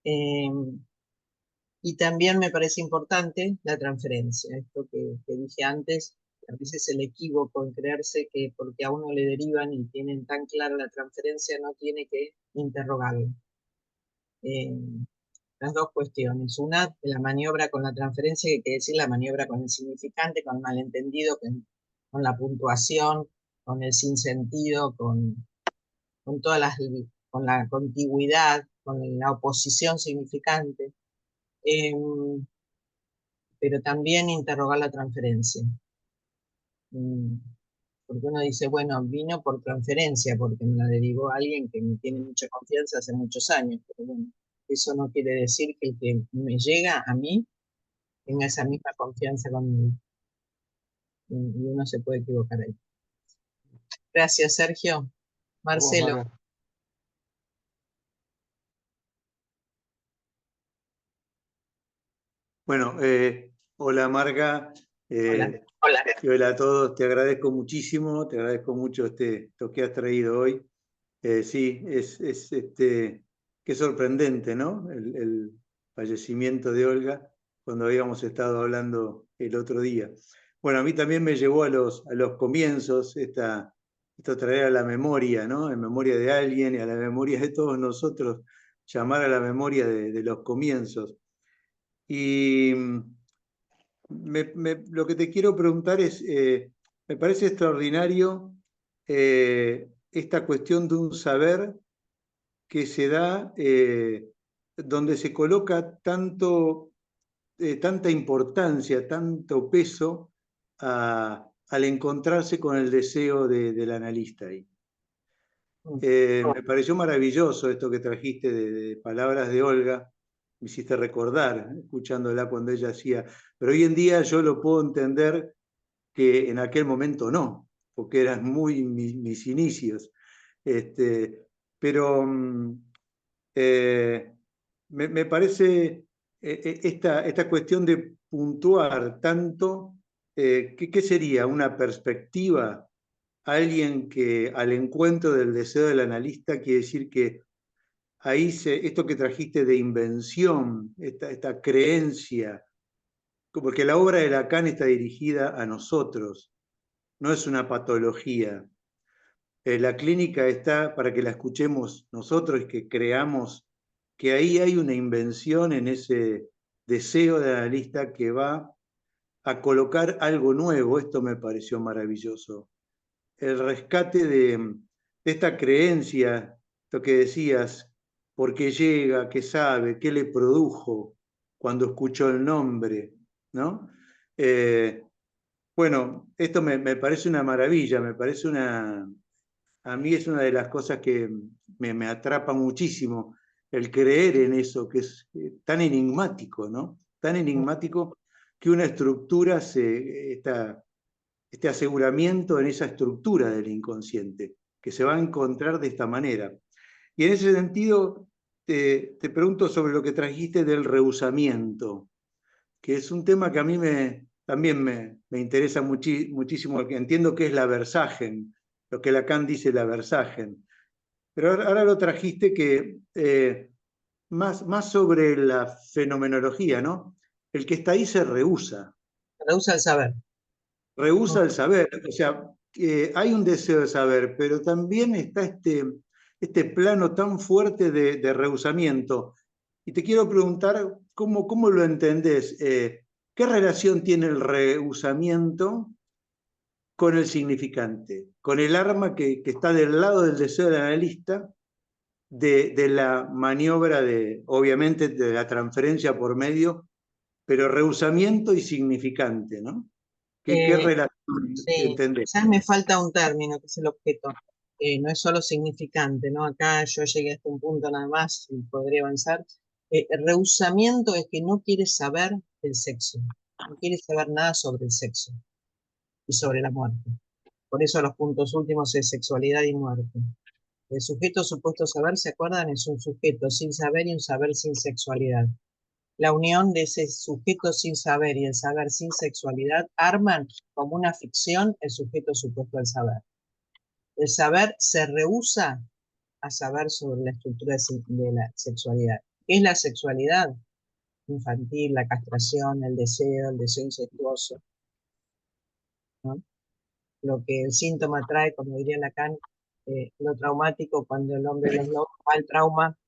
Y también me parece importante la transferencia, esto que dije antes, a veces el equívoco en creerse que porque a uno le derivan y tienen tan clara la transferencia no tiene que interrogarlo. Las dos cuestiones. Una, la maniobra con la transferencia, que quiere decir la maniobra con el significante, con el malentendido, con la puntuación, con el sinsentido, con con la contigüidad, con la oposición significante. Pero también interrogar la transferencia. Porque uno dice, bueno, vino por transferencia, porque me la derivó alguien que me tiene mucha confianza hace muchos años, pero bueno, eso no quiere decir que el que me llega a mí tenga esa misma confianza conmigo. Y uno se puede equivocar ahí. Gracias, Sergio. A vos, Marcelo. Marga. Bueno, hola Marga, Hola. Hola. y hola a todos, te agradezco muchísimo, te agradezco mucho esto que has traído hoy. Sí, qué sorprendente, ¿no? El fallecimiento de Olga, cuando habíamos estado hablando el otro día. Bueno, a mí también me llevó a los comienzos esto traer a la memoria, ¿no? En memoria de alguien y a la memoria de todos nosotros, llamar a la memoria de los comienzos. Y lo que te quiero preguntar es, me parece extraordinario esta cuestión de un saber que se da donde se coloca tanta importancia, tanto peso al encontrarse con el deseo del analista ahí. Me pareció maravilloso esto que trajiste de palabras de Olga, me hiciste recordar, escuchándola cuando ella hacía, pero hoy en día yo lo puedo entender que en aquel momento no, porque eran muy mis inicios. Pero me parece esta cuestión de puntuar tanto, ¿qué sería? ¿Una perspectiva? Alguien que al encuentro del deseo del analista quiere decir que ahí esto que trajiste de invención, esta creencia, porque la obra de Lacan está dirigida a nosotros, no es una patología. La clínica está para que la escuchemos nosotros y que creamos que ahí hay una invención en ese deseo del analista que va a colocar algo nuevo. Esto me pareció maravilloso. El rescate de esta creencia, lo que decías, por qué llega, qué sabe, qué le produjo cuando escuchó el nombre, ¿no? Bueno, esto me parece una maravilla, me parece a mí es una de las cosas que me atrapa muchísimo, el creer en eso, que es tan enigmático, ¿no? Tan enigmático que una estructura, este aseguramiento en esa estructura del inconsciente, que se va a encontrar de esta manera. Y en ese sentido, te pregunto sobre lo que trajiste del rehusamiento, que es un tema que a mí también me interesa muchísimo, que entiendo que es la Versagen, lo que Lacan dice la Versagen. Pero ahora lo trajiste que más sobre la fenomenología, ¿no? El que está ahí se rehúsa. Rehúsa el saber. Rehúsa el saber. O sea, hay un deseo de saber, pero también está este plano tan fuerte de rehusamiento. Y te quiero preguntar, ¿cómo lo entendés? ¿Qué relación tiene el rehusamiento con el significante? Con el arma que está del lado del deseo del analista, de la maniobra obviamente, de la transferencia por medio, pero rehusamiento y significante, ¿no? ¿Qué relación Sí, entendés? quizás me falta un término que es el objeto. No es solo significante, ¿no? Acá yo llegué hasta un punto nada más y podría avanzar. El rehusamiento es que no quiere saber el sexo, no quiere saber nada sobre el sexo y sobre la muerte. Por eso los puntos últimos es sexualidad y muerte. El sujeto supuesto saber, ¿se acuerdan? Es un sujeto sin saber y un saber sin sexualidad. La unión de ese sujeto sin saber y el saber sin sexualidad arman como una ficción el sujeto supuesto al saber. El saber se rehúsa a saber sobre la estructura de la sexualidad. ¿Qué es la sexualidad? Infantil, la castración, el deseo incestuoso, ¿no? Lo que el síntoma trae, como diría Lacan, lo traumático cuando el hombre de los lobos va al trauma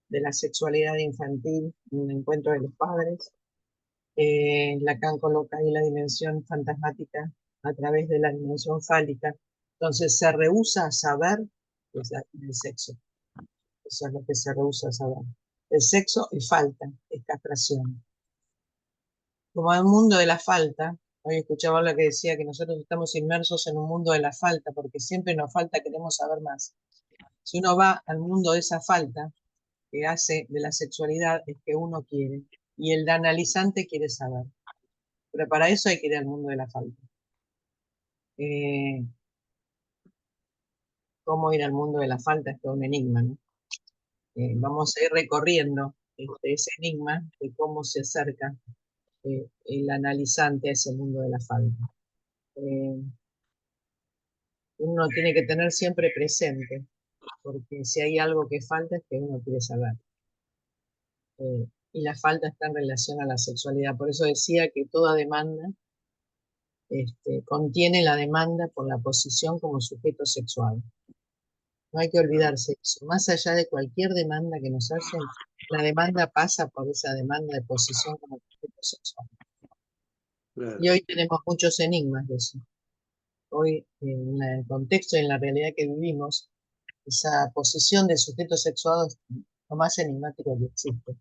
de la sexualidad infantil, un encuentro de los padres. Lacan coloca ahí la dimensión fantasmática a través de la dimensión fálica. Entonces se rehúsa a saber el sexo. Eso es lo que se rehúsa a saber. El sexo es falta, es castración. Como el mundo de la falta, hoy escuchaba la que decía que nosotros estamos inmersos en un mundo de la falta, porque siempre nos falta, queremos saber más. Si uno va al mundo de esa falta que hace de la sexualidad, es que uno quiere, y el analizante quiere saber. Pero para eso hay que ir al mundo de la falta. ¿Cómo ir al mundo de la falta? Es todo un enigma, ¿no? Vamos a ir recorriendo ese enigma de cómo se acerca el analizante a ese mundo de la falta. Uno tiene que tener siempre presente, porque si hay algo que falta es que uno quiere saber. Y la falta está en relación a la sexualidad. Por eso decía que toda demanda contiene la demanda por la posición como sujeto sexual. No hay que olvidarse de eso. Más allá de cualquier demanda que nos hacen, la demanda pasa por esa demanda de posición como sujeto sexual. Claro. Y hoy tenemos muchos enigmas de eso. Hoy, en el contexto y en la realidad que vivimos, esa posición de sujeto sexual es lo más enigmático que existe.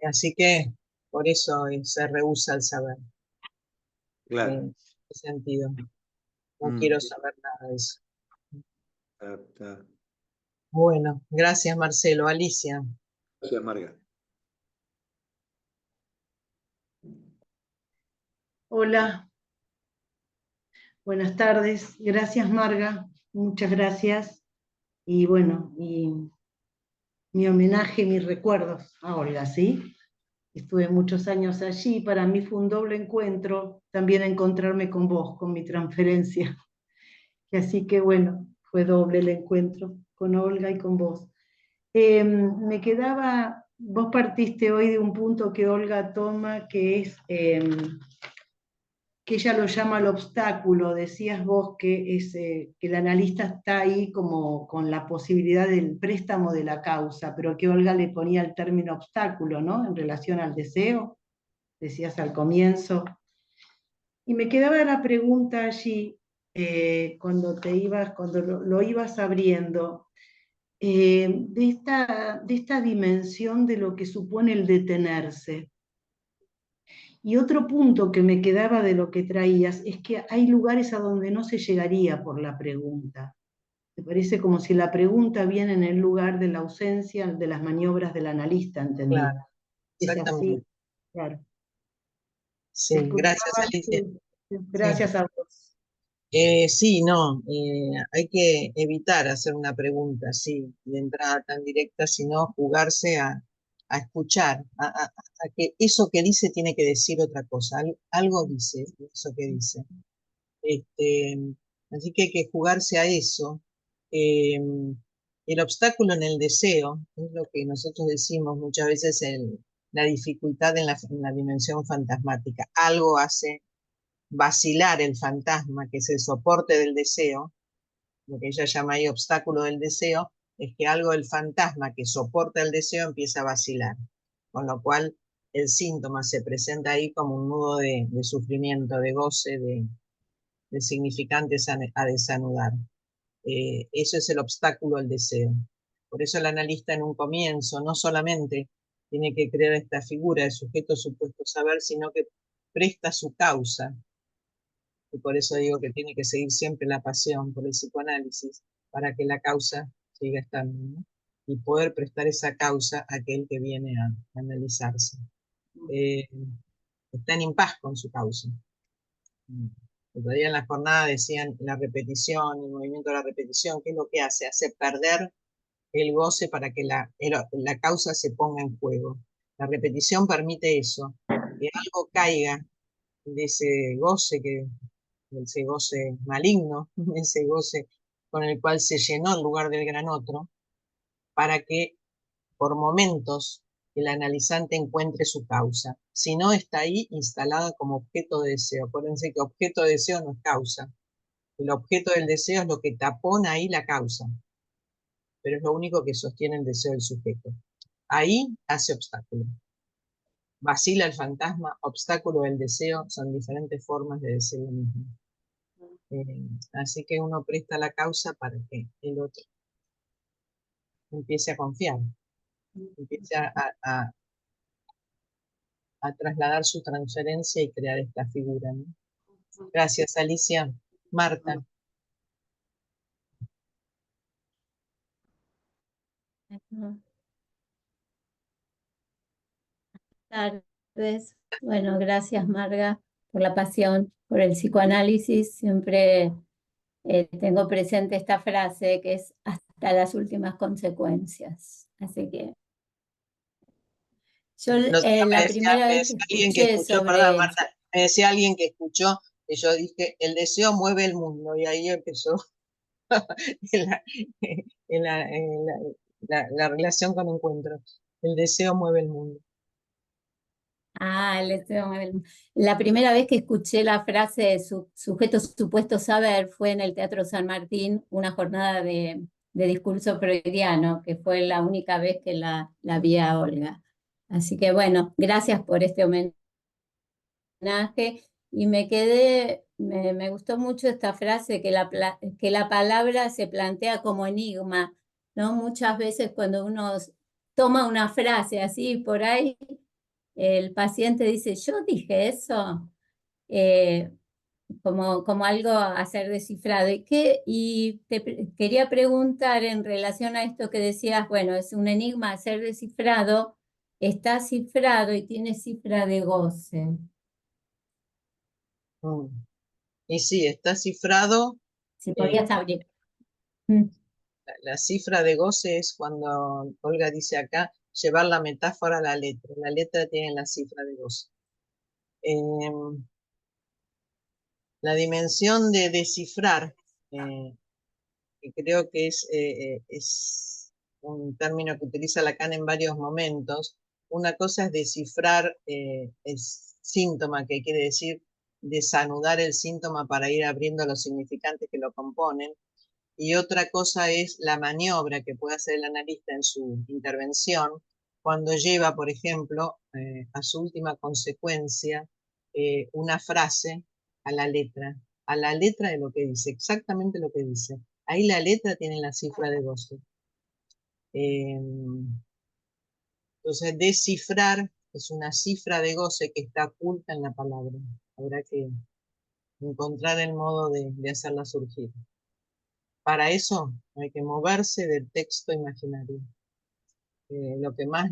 Así que por eso se rehúsa el saber. Claro. En ese sentido. No quiero saber nada de eso. Está. Bueno, gracias Marcelo. Alicia. Gracias, Marga. Hola, buenas tardes. Gracias, Marga. Muchas gracias. Y bueno, mi homenaje, mis recuerdos a Olga, ¿sí? Estuve muchos años allí. Para mí fue un doble encuentro también encontrarme con vos, con mi transferencia. Y así que bueno, fue doble el encuentro con Olga y con vos. Me quedaba, vos partiste hoy de un punto que Olga toma, que es que ella lo llama el obstáculo. Decías vos que, que el analista está ahí como con la posibilidad del préstamo de la causa, pero que Olga le ponía el término obstáculo, ¿no? En relación al deseo, decías al comienzo. Y me quedaba la pregunta allí, cuando lo ibas abriendo, de esta dimensión de lo que supone el detenerse. Y otro punto que me quedaba de lo que traías es que hay lugares a donde no se llegaría por la pregunta. Me parece como si la pregunta viene en el lugar de la ausencia de las maniobras del analista, ¿entendí? Claro, ¿Es exactamente. así? Claro. Sí, gracias Alicia. Gracias a vos. Sí, no, hay que evitar hacer una pregunta así, de entrada tan directa, sino jugarse a escuchar, a que eso que dice tiene que decir otra cosa, algo dice eso que dice. Así que hay que jugarse a eso. El obstáculo en el deseo, es lo que nosotros decimos muchas veces, la dificultad en la dimensión fantasmática. Algo hace vacilar el fantasma, que es el soporte del deseo, lo que ella llama ahí obstáculo del deseo, es que algo del fantasma que soporta el deseo empieza a vacilar, con lo cual el síntoma se presenta ahí como un nudo de sufrimiento, de goce, de significantes a desanudar. Eso es el obstáculo al deseo. Por eso el analista en un comienzo no solamente tiene que crear esta figura de sujeto supuesto saber, sino que presta su causa. Y por eso digo que tiene que seguir siempre la pasión por el psicoanálisis para que la causa siga estando, ¿no? Y poder prestar esa causa a aquel que viene a analizarse. Está en impas con su causa. El otro día en la jornada decían la repetición, el movimiento de la repetición, ¿qué es lo que hace? Hace perder el goce para que la causa se ponga en juego. La repetición permite eso, que algo caiga de ese goce, ese goce maligno, ese goce con el cual se llenó el lugar del gran otro, para que por momentos el analizante encuentre su causa. Si no, está ahí instalada como objeto de deseo. Acuérdense que objeto de deseo no es causa. El objeto del deseo es lo que tapona ahí la causa, pero es lo único que sostiene el deseo del sujeto. Ahí hace obstáculo. Vacila el fantasma, obstáculo del deseo, son diferentes formas de decir lo mismo. Así que uno presta la causa para que el otro empiece a confiar, empiece a trasladar su transferencia y crear esta figura, ¿no? Gracias, Alicia. Marta. Buenas tardes. Bueno, gracias Marga por la pasión, por el psicoanálisis. Siempre tengo presente esta frase que es hasta las últimas consecuencias. Así que yo la primera Me vez decía que alguien que escuché escuchó, perdón, sobre... Marta, me decía alguien que escuchó que yo dije, el deseo mueve el mundo, y ahí empezó la, la relación con encuentros. El deseo mueve el mundo. La primera vez que escuché la frase sujeto supuesto saber fue en el Teatro San Martín, una jornada de discurso freudiano, que fue la única vez que la vi a Olga. Así que bueno, gracias por este homenaje. Y me gustó mucho esta frase, que la palabra se plantea como enigma, ¿no? Muchas veces cuando uno toma una frase así por ahí, el paciente dice, yo dije eso, como algo a ser descifrado. Y quería preguntar en relación a esto que decías, bueno, es un enigma a ser descifrado, está cifrado y tiene cifra de goce. Y sí, está cifrado. Si podías abrir. Mm. La cifra de goce es cuando Olga dice acá, llevar la metáfora a la letra. La letra tiene la cifra de goce. La dimensión de descifrar, que creo que es un término que utiliza Lacan en varios momentos. Una cosa es descifrar el síntoma, que quiere decir desanudar el síntoma para ir abriendo los significantes que lo componen. Y otra cosa es la maniobra que puede hacer el analista en su intervención cuando lleva, por ejemplo, a su última consecuencia una frase a la letra de lo que dice, exactamente lo que dice. Ahí la letra tiene la cifra de goce. Entonces, descifrar es una cifra de goce que está oculta en la palabra. Habrá que encontrar el modo de hacerla surgir. Para eso hay que moverse del texto imaginario. Lo que más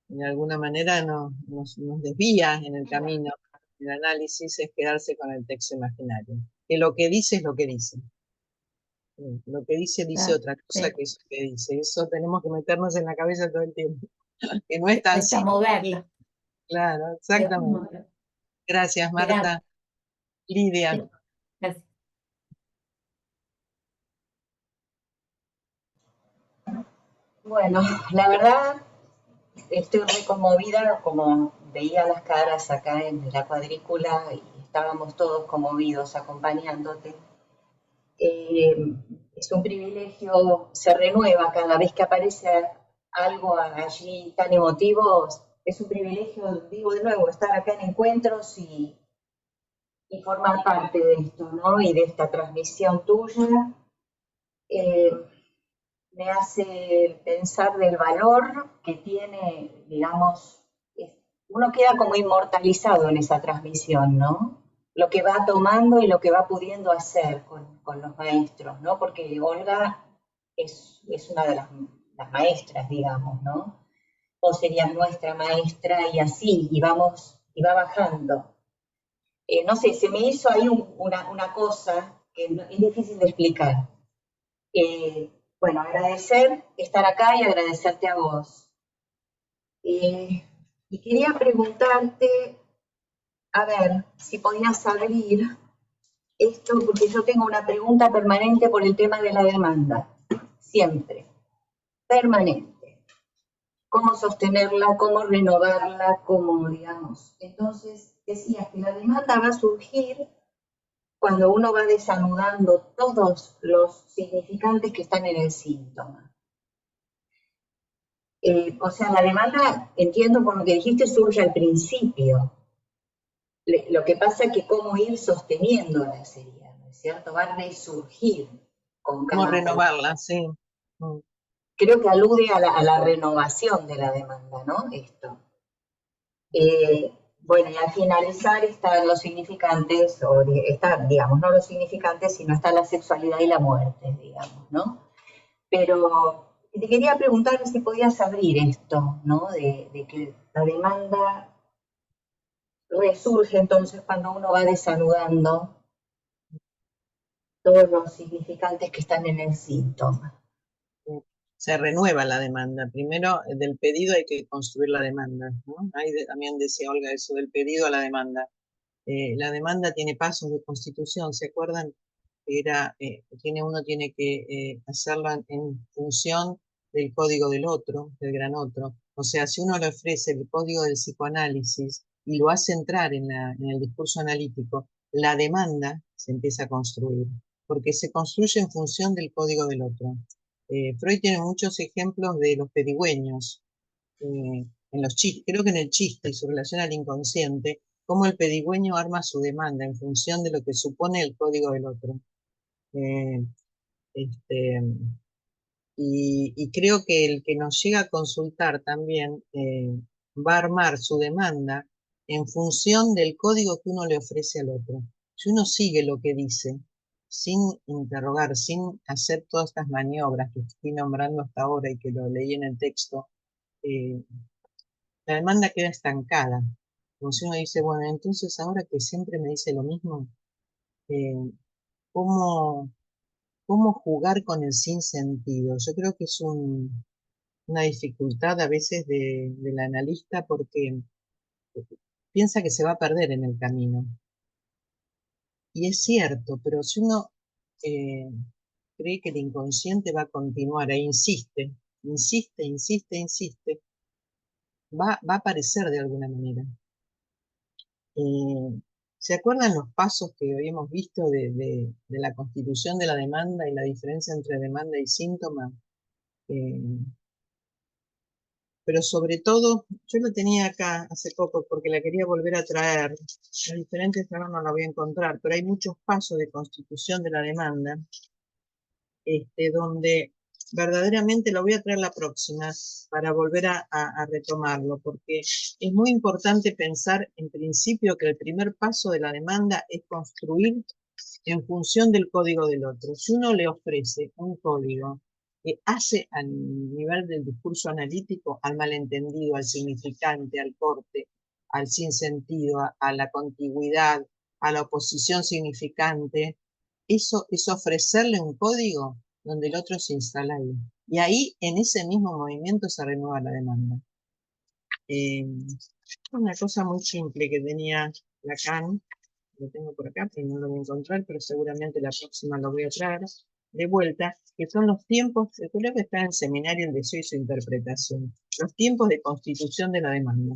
de alguna manera nos desvía en el camino del análisis es quedarse con el texto imaginario. Que lo que dice es lo que dice. Lo que dice otra cosa que eso que dice. Eso tenemos que meternos en la cabeza todo el tiempo. Que no es tan simple. Moverlo. Claro, exactamente. Gracias, Marta. Gracias. Lidia. Gracias. Bueno, la verdad estoy muy conmovida, como veía las caras acá en la cuadrícula y estábamos todos conmovidos acompañándote. Es un privilegio, se renueva cada vez que aparece algo allí tan emotivo. Es un privilegio, digo de nuevo, estar acá en encuentros y formar parte de esto, ¿no? Y de esta transmisión tuya. Me hace pensar del valor que tiene, digamos, uno queda como inmortalizado en esa transmisión, ¿no? Lo que va tomando y lo que va pudiendo hacer con los maestros, ¿no? Porque Olga es una de las maestras, digamos, ¿no? Vos serías nuestra maestra y así, y va bajando. No sé, se me hizo ahí una cosa que es difícil de explicar. Bueno, agradecer estar acá y agradecerte a vos. Y quería preguntarte, a ver, si podías abrir esto, porque yo tengo una pregunta permanente por el tema de la demanda, siempre, permanente. Cómo sostenerla, cómo renovarla, cómo, digamos. Entonces, decías que la demanda va a surgir cuando uno va desanudando todos los significantes que están en el síntoma. O sea, la demanda, entiendo por lo que dijiste, surge al principio. Lo que pasa es que cómo ir sosteniéndola sería, ¿no es cierto? Va a resurgir con cada... Cómo renovarla, sí. Creo que alude a la renovación de la demanda, ¿no? Esto. Bueno, y al finalizar están los significantes, digamos, no los significantes, sino está la sexualidad y la muerte, digamos, ¿no? Pero te quería preguntar si podías abrir esto, ¿no? De que la demanda resurge entonces cuando uno va desanudando todos los significantes que están en el síntoma. Se renueva la demanda. Primero, del pedido hay que construir la demanda, ¿no? Ahí también decía Olga eso, del pedido a la demanda. La demanda tiene pasos de constitución, ¿se acuerdan? Uno tiene que hacerla en función del código del otro, del gran otro. O sea, si uno le ofrece el código del psicoanálisis y lo hace entrar en el discurso analítico, la demanda se empieza a construir, porque se construye en función del código del otro. Freud tiene muchos ejemplos de los pedigüeños, en los chistes, creo que en el chiste y su relación al inconsciente, cómo el pedigüeño arma su demanda en función de lo que supone el código del otro. Eh, este, y creo que el que nos llega a consultar también va a armar su demanda en función del código que uno le ofrece al otro. Si uno sigue lo que dice, sin interrogar, sin hacer todas estas maniobras que estoy nombrando hasta ahora y que lo leí en el texto, la demanda queda estancada. Como si uno dice, bueno, entonces ahora que siempre me dice lo mismo, eh, ¿cómo jugar con el sinsentido? Yo creo que es una dificultad a veces del analista porque piensa que se va a perder en el camino. Y es cierto, pero si uno cree que el inconsciente va a continuar e insiste, va a aparecer de alguna manera. ¿Se acuerdan los pasos que habíamos visto de la constitución de la demanda y la diferencia entre demanda y síntoma? Pero sobre todo, yo lo tenía acá hace poco porque la quería volver a traer. Las diferentes ahora no la voy a encontrar, pero hay muchos pasos de constitución de la demanda, donde verdaderamente lo voy a traer la próxima para volver a retomarlo, porque es muy importante pensar en principio que el primer paso de la demanda es construir en función del código del otro. Si uno le ofrece un código que hace al nivel del discurso analítico, al malentendido, al significante, al corte, al sinsentido, a la contigüidad, a la oposición significante, eso es ofrecerle un código donde el otro se instala ahí. Y ahí, en ese mismo movimiento, se renueva la demanda. Una cosa muy simple que tenía Lacan, lo tengo por acá, pero no lo voy a encontrar, pero seguramente la próxima lo voy a traer de vuelta, que son los tiempos, creo que está en el seminario El deseo y su interpretación, los tiempos de constitución de la demanda.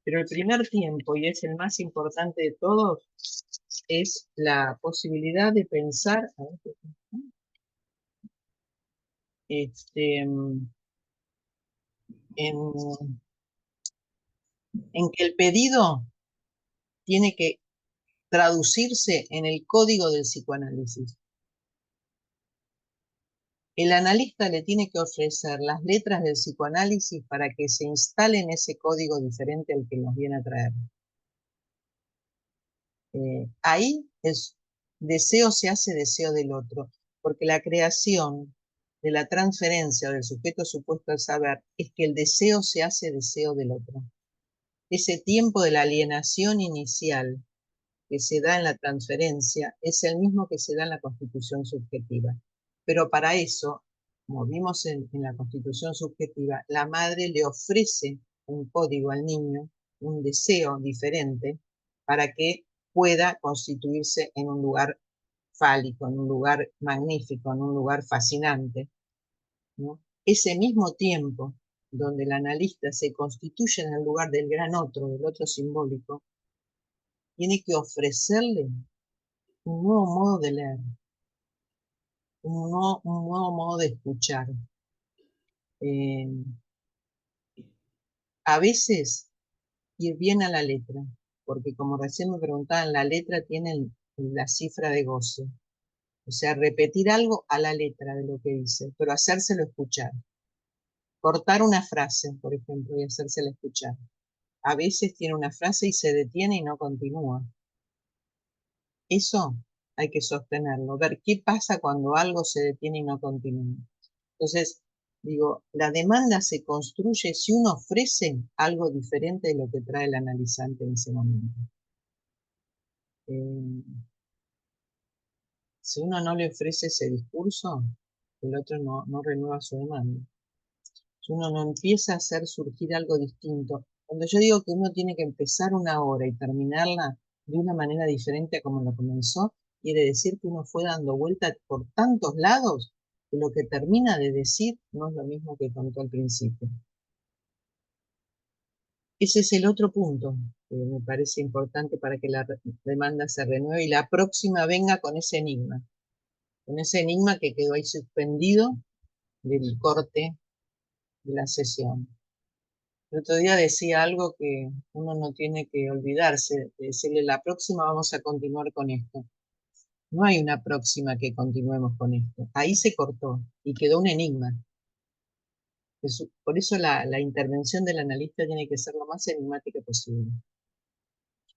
Pero el primer tiempo, y es el más importante de todos, es la posibilidad de pensar, en que el pedido tiene que traducirse en el código del psicoanálisis. El analista le tiene que ofrecer las letras del psicoanálisis para que se instale en ese código diferente al que nos viene a traer. Ahí el deseo se hace deseo del otro, porque la creación de la transferencia del sujeto supuesto al saber es que el deseo se hace deseo del otro. Ese tiempo de la alienación inicial que se da en la transferencia es el mismo que se da en la constitución subjetiva. Pero para eso, como vimos en la constitución subjetiva, la madre le ofrece un código al niño, un deseo diferente, para que pueda constituirse en un lugar fálico, en un lugar magnífico, en un lugar fascinante, ¿no? Ese mismo tiempo donde el analista se constituye en el lugar del gran otro, del otro simbólico, tiene que ofrecerle un nuevo modo de leer, un nuevo modo de escuchar. A veces ir bien a la letra, porque como recién me preguntaban, la letra tiene la cifra de goce. O sea, repetir algo a la letra de lo que dice, pero hacérselo escuchar. Cortar una frase, por ejemplo, y hacérsela escuchar. A veces tiene una frase y se detiene y no continúa. Eso hay que sostenerlo, ver qué pasa cuando algo se detiene y no continúa. Entonces, digo, la demanda se construye si uno ofrece algo diferente de lo que trae el analizante en ese momento. Si uno no le ofrece ese discurso, el otro no renueva su demanda. Si uno no empieza a hacer surgir algo distinto, cuando yo digo que uno tiene que empezar una obra y terminarla de una manera diferente a como lo comenzó, quiere decir que uno fue dando vueltas por tantos lados que lo que termina de decir no es lo mismo que contó al principio. Ese es el otro punto que me parece importante para que la demanda se renueve y la próxima venga con ese enigma que quedó ahí suspendido del corte de la sesión. El otro día decía algo que uno no tiene que olvidarse, de decirle la próxima vamos a continuar con esto. No hay una próxima que continuemos con esto. Ahí se cortó y quedó un enigma. Por eso la intervención del analista tiene que ser lo más enigmática posible.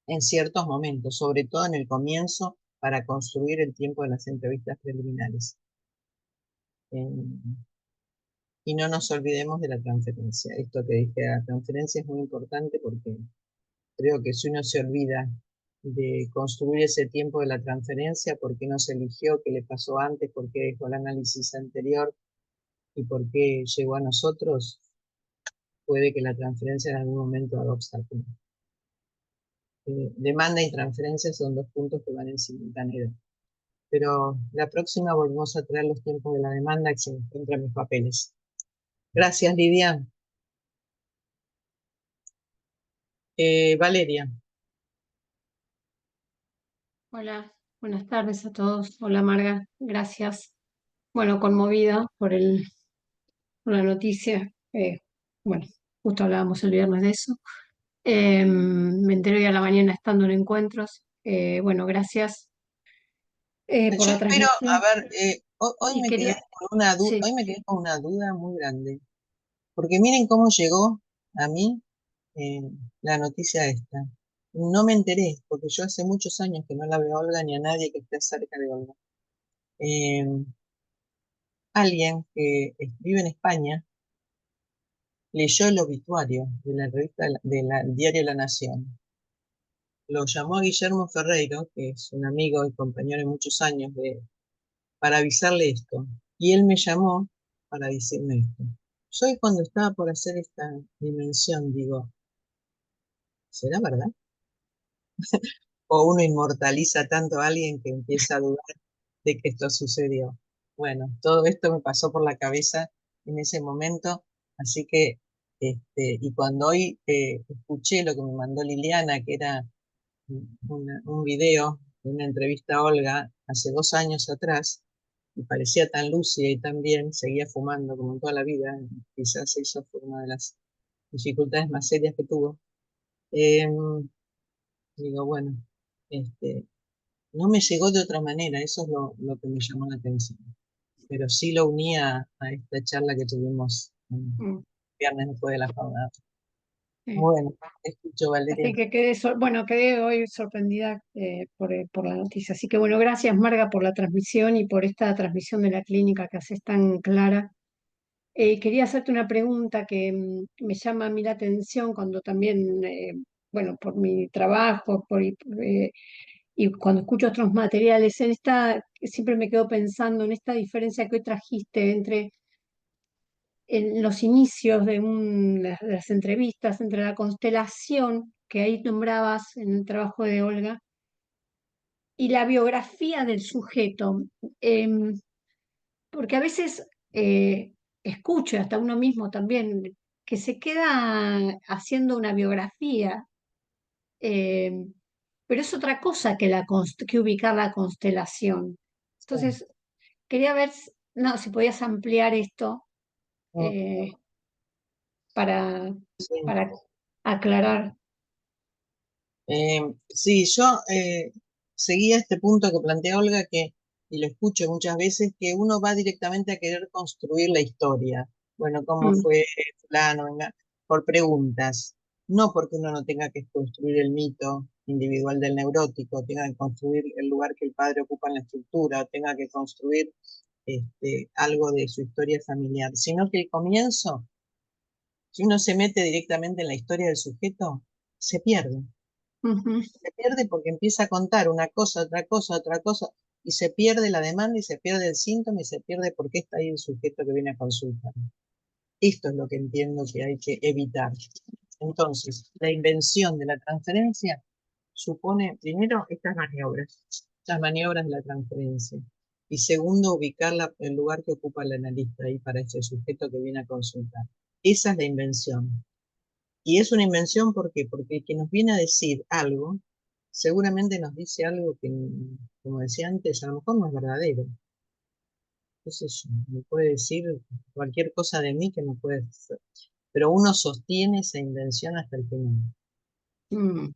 En ciertos momentos, sobre todo en el comienzo, para construir el tiempo de las entrevistas preliminares. Y no nos olvidemos de la transferencia. Esto que dije, la transferencia es muy importante porque creo que si uno se olvida de construir ese tiempo de la transferencia, por qué no se eligió, qué le pasó antes, por qué dejó el análisis anterior y por qué llegó a nosotros, puede que la transferencia en algún momento haga obstáculo. Demanda y transferencia son dos puntos que van en simultaneidad. Pero la próxima volvemos a traer los tiempos de la demanda que se encuentran en mis papeles. Gracias, Lidia. Valeria. Hola, buenas tardes a todos. Hola Marga, gracias. Bueno, conmovida por la noticia. Bueno, justo hablábamos el viernes de eso. Me enteré hoy a la mañana estando en encuentros. Bueno, gracias por Yo la espero, a transmisión. ver, hoy Y me quedé quería, con una duda, sí, hoy me quedé con una duda muy grande. Porque miren cómo llegó a mí la noticia esta. No me enteré, porque yo hace muchos años que no la veo a Olga ni a nadie que esté cerca de Olga. Alguien que vive en España leyó el obituario de la revista del diario La Nación. Lo llamó a Guillermo Ferreiro, que es un amigo y compañero de muchos años, para avisarle esto. Y él me llamó para decirme esto. Yo hoy cuando estaba por hacer esta dimensión, digo, ¿será verdad? O uno inmortaliza tanto a alguien que empieza a dudar de que esto sucedió. Bueno, todo esto me pasó por la cabeza en ese momento, así que, y cuando hoy escuché lo que me mandó Liliana, que era un video de una entrevista a Olga hace 2 años atrás, y parecía tan lúcida y tan bien, seguía fumando como en toda la vida, quizás eso fue una de las dificultades más serias que tuvo. Digo, bueno, no me llegó de otra manera, eso es lo que me llamó la atención. Pero sí lo unía a esta charla que tuvimos el mm, viernes después de la jornada. sí. Bueno, te escucho, Valeria. Así que quedé hoy sorprendida por la noticia. Así que bueno, gracias Marga por la transmisión y por esta transmisión de la clínica que haces tan clara. Quería hacerte una pregunta que me llama a mí la atención cuando también, bueno, por mi trabajo, y cuando escucho otros materiales, siempre me quedo pensando en esta diferencia que hoy trajiste entre en los inicios de las entrevistas, entre la constelación que ahí nombrabas en el trabajo de Olga y la biografía del sujeto. Porque a veces escucho, hasta uno mismo también, que se queda haciendo una biografía, eh, pero es otra cosa que ubicar la constelación. Sí. Entonces, quería ver no, si podías ampliar esto Mm, eh, para, sí. para aclarar. Sí, yo seguía este punto que plantea Olga, y lo escucho muchas veces, que uno va directamente a querer construir la historia. Bueno, ¿cómo Mm, fue fulano? Venga, por preguntas. No porque uno no tenga que construir el mito individual del neurótico, tenga que construir el lugar que el padre ocupa en la estructura, o tenga que construir algo de su historia familiar, sino que el comienzo, si uno se mete directamente en la historia del sujeto, se pierde. ujú, Se pierde porque empieza a contar una cosa, otra cosa, y se pierde la demanda y se pierde el síntoma y se pierde por qué está ahí el sujeto que viene a consultar. Esto es lo que entiendo que hay que evitar. Entonces, la invención de la transferencia supone primero estas maniobras de la transferencia. Y segundo, ubicar el lugar que ocupa el analista ahí para ese sujeto que viene a consultar. Esa es la invención. Y es una invención, ¿por qué? Porque el que nos viene a decir algo, seguramente nos dice algo que, como decía antes, a lo mejor no es verdadero. ¿Qué sé yo? Me puede decir cualquier cosa de mí que me puede hacer. Pero uno sostiene esa invención hasta el final. Mm,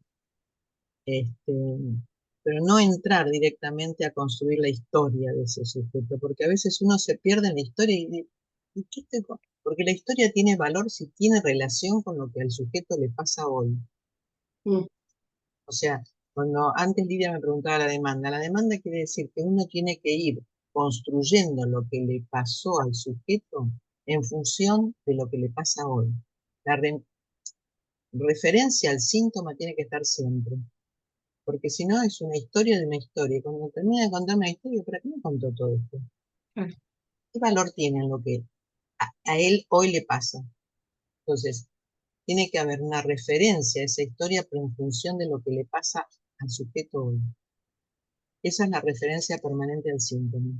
Pero no entrar directamente a construir la historia de ese sujeto, porque a veces uno se pierde en la historia ¿y qué porque la historia tiene valor si tiene relación con lo que al sujeto le pasa hoy. mm, O sea, cuando antes Lidia me preguntaba la demanda quiere decir que uno tiene que ir construyendo lo que le pasó al sujeto en función de lo que le pasa hoy. La referencia al síntoma tiene que estar siempre, porque si no es una historia de una historia. Y cuando termina de contarme la historia, ¿para qué me contó todo esto? claro. ¿Qué valor tiene en lo que a él hoy le pasa? Entonces, tiene que haber una referencia a esa historia, pero en función de lo que le pasa al sujeto hoy. Esa es la referencia permanente al síntoma.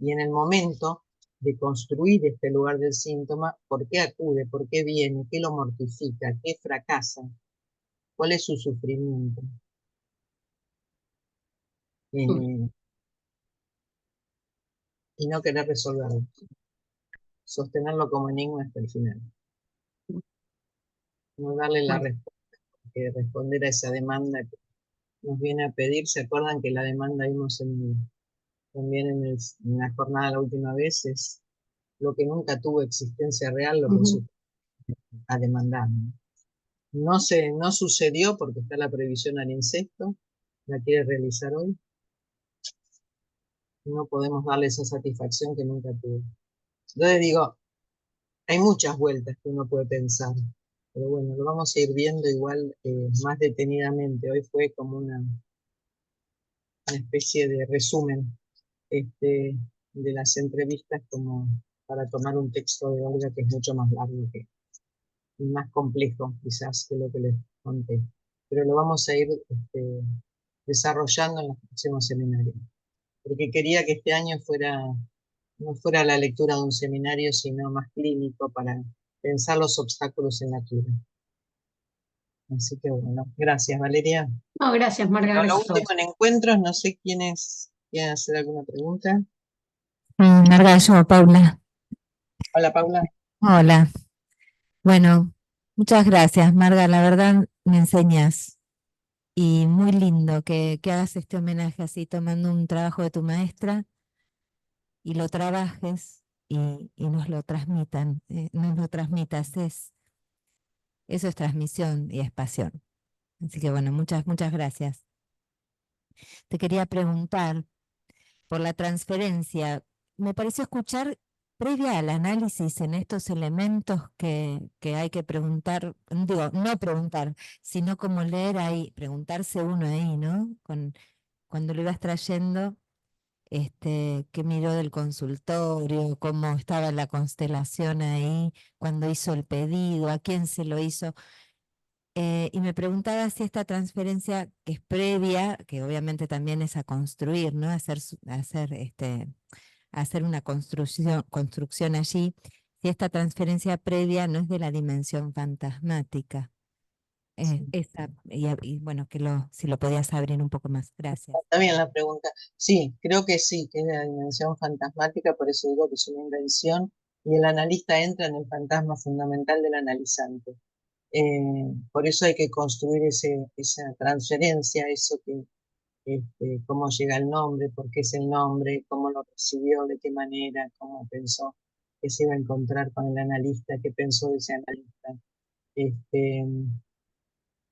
Y en el momento de construir este lugar del síntoma, ¿por qué acude? ¿Por qué viene? ¿Qué lo mortifica? ¿Qué fracasa? ¿Cuál es su sufrimiento? Mm, Y no querer resolverlo. Sostenerlo como enigma hasta el final. No darle la bueno, respuesta, que responder a esa demanda que nos viene a pedir. ¿Se acuerdan que la demanda vimos también en la jornada la última vez? Es lo que nunca tuvo existencia real, lo ujú, consulta a demandar, ¿no? No sucedió porque está la prohibición al incesto, la quiere realizar hoy. No podemos darle esa satisfacción que nunca tuvo. Entonces digo, hay muchas vueltas que uno puede pensar, pero bueno, lo vamos a ir viendo igual más detenidamente. Hoy fue como una especie de resumen de las entrevistas, como para tomar un texto de Olga que es mucho más largo y más complejo quizás que lo que les conté. Pero lo vamos a ir desarrollando en los próximos seminarios, porque quería que este año no fuera la lectura de un seminario, sino más clínico para pensar los obstáculos en la cura. Así que bueno, gracias Valeria. no, gracias, Marga, Bueno, lo gracias a último vos. en encuentros, no sé quiénes quieren hacer alguna pregunta. Marga, yo, Paula. Hola Paula. Hola. Bueno, muchas gracias, Marga. La verdad me enseñas. Y muy lindo que hagas este homenaje así, tomando un trabajo de tu maestra y lo trabajes y nos lo transmitan, nos lo transmitas. Eso es transmisión y es pasión. Así que bueno, muchas gracias. Te quería preguntar por la transferencia. Me pareció escuchar, previa al análisis en estos elementos que hay que preguntar, digo, no preguntar, sino como leer ahí, preguntarse uno ahí, ¿no? Cuando lo ibas trayendo, qué miró del consultorio, cómo estaba la constelación ahí, cuando hizo el pedido, a quién se lo hizo. Y me preguntaba si esta transferencia que es previa, que obviamente también es a construir, ¿no? Hacer una construcción allí, si esta transferencia previa no es de la dimensión fantasmática. Y bueno, si lo podías abrir un poco más. Gracias. Está bien la pregunta. Sí, creo que sí, que es de la dimensión fantasmática, por eso digo que es una invención, y el analista entra en el fantasma fundamental del analizante. Por eso hay que construir esa transferencia, eso cómo llega el nombre, por qué es el nombre, cómo lo recibió, de qué manera, cómo pensó que se iba a encontrar con el analista, qué pensó de ese analista. Este,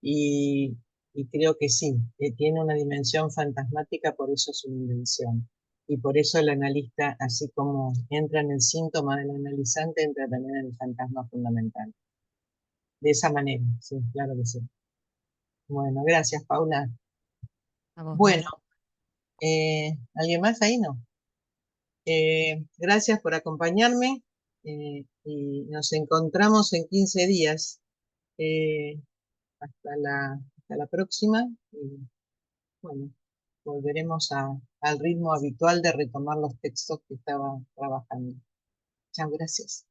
y, y creo que sí, que tiene una dimensión fantasmática, por eso es una invención. Y por eso el analista, así como entra en el síntoma del analizante, entra también en el fantasma fundamental. De esa manera, sí, claro que sí. Bueno, gracias, Paula. A vos, Bueno, Marga. ¿alguien más ahí? No. Gracias por acompañarme y nos encontramos en 15 días. Eh, hasta la próxima. Y, bueno, volveremos al ritmo habitual de retomar los textos que estaba trabajando. Muchas gracias.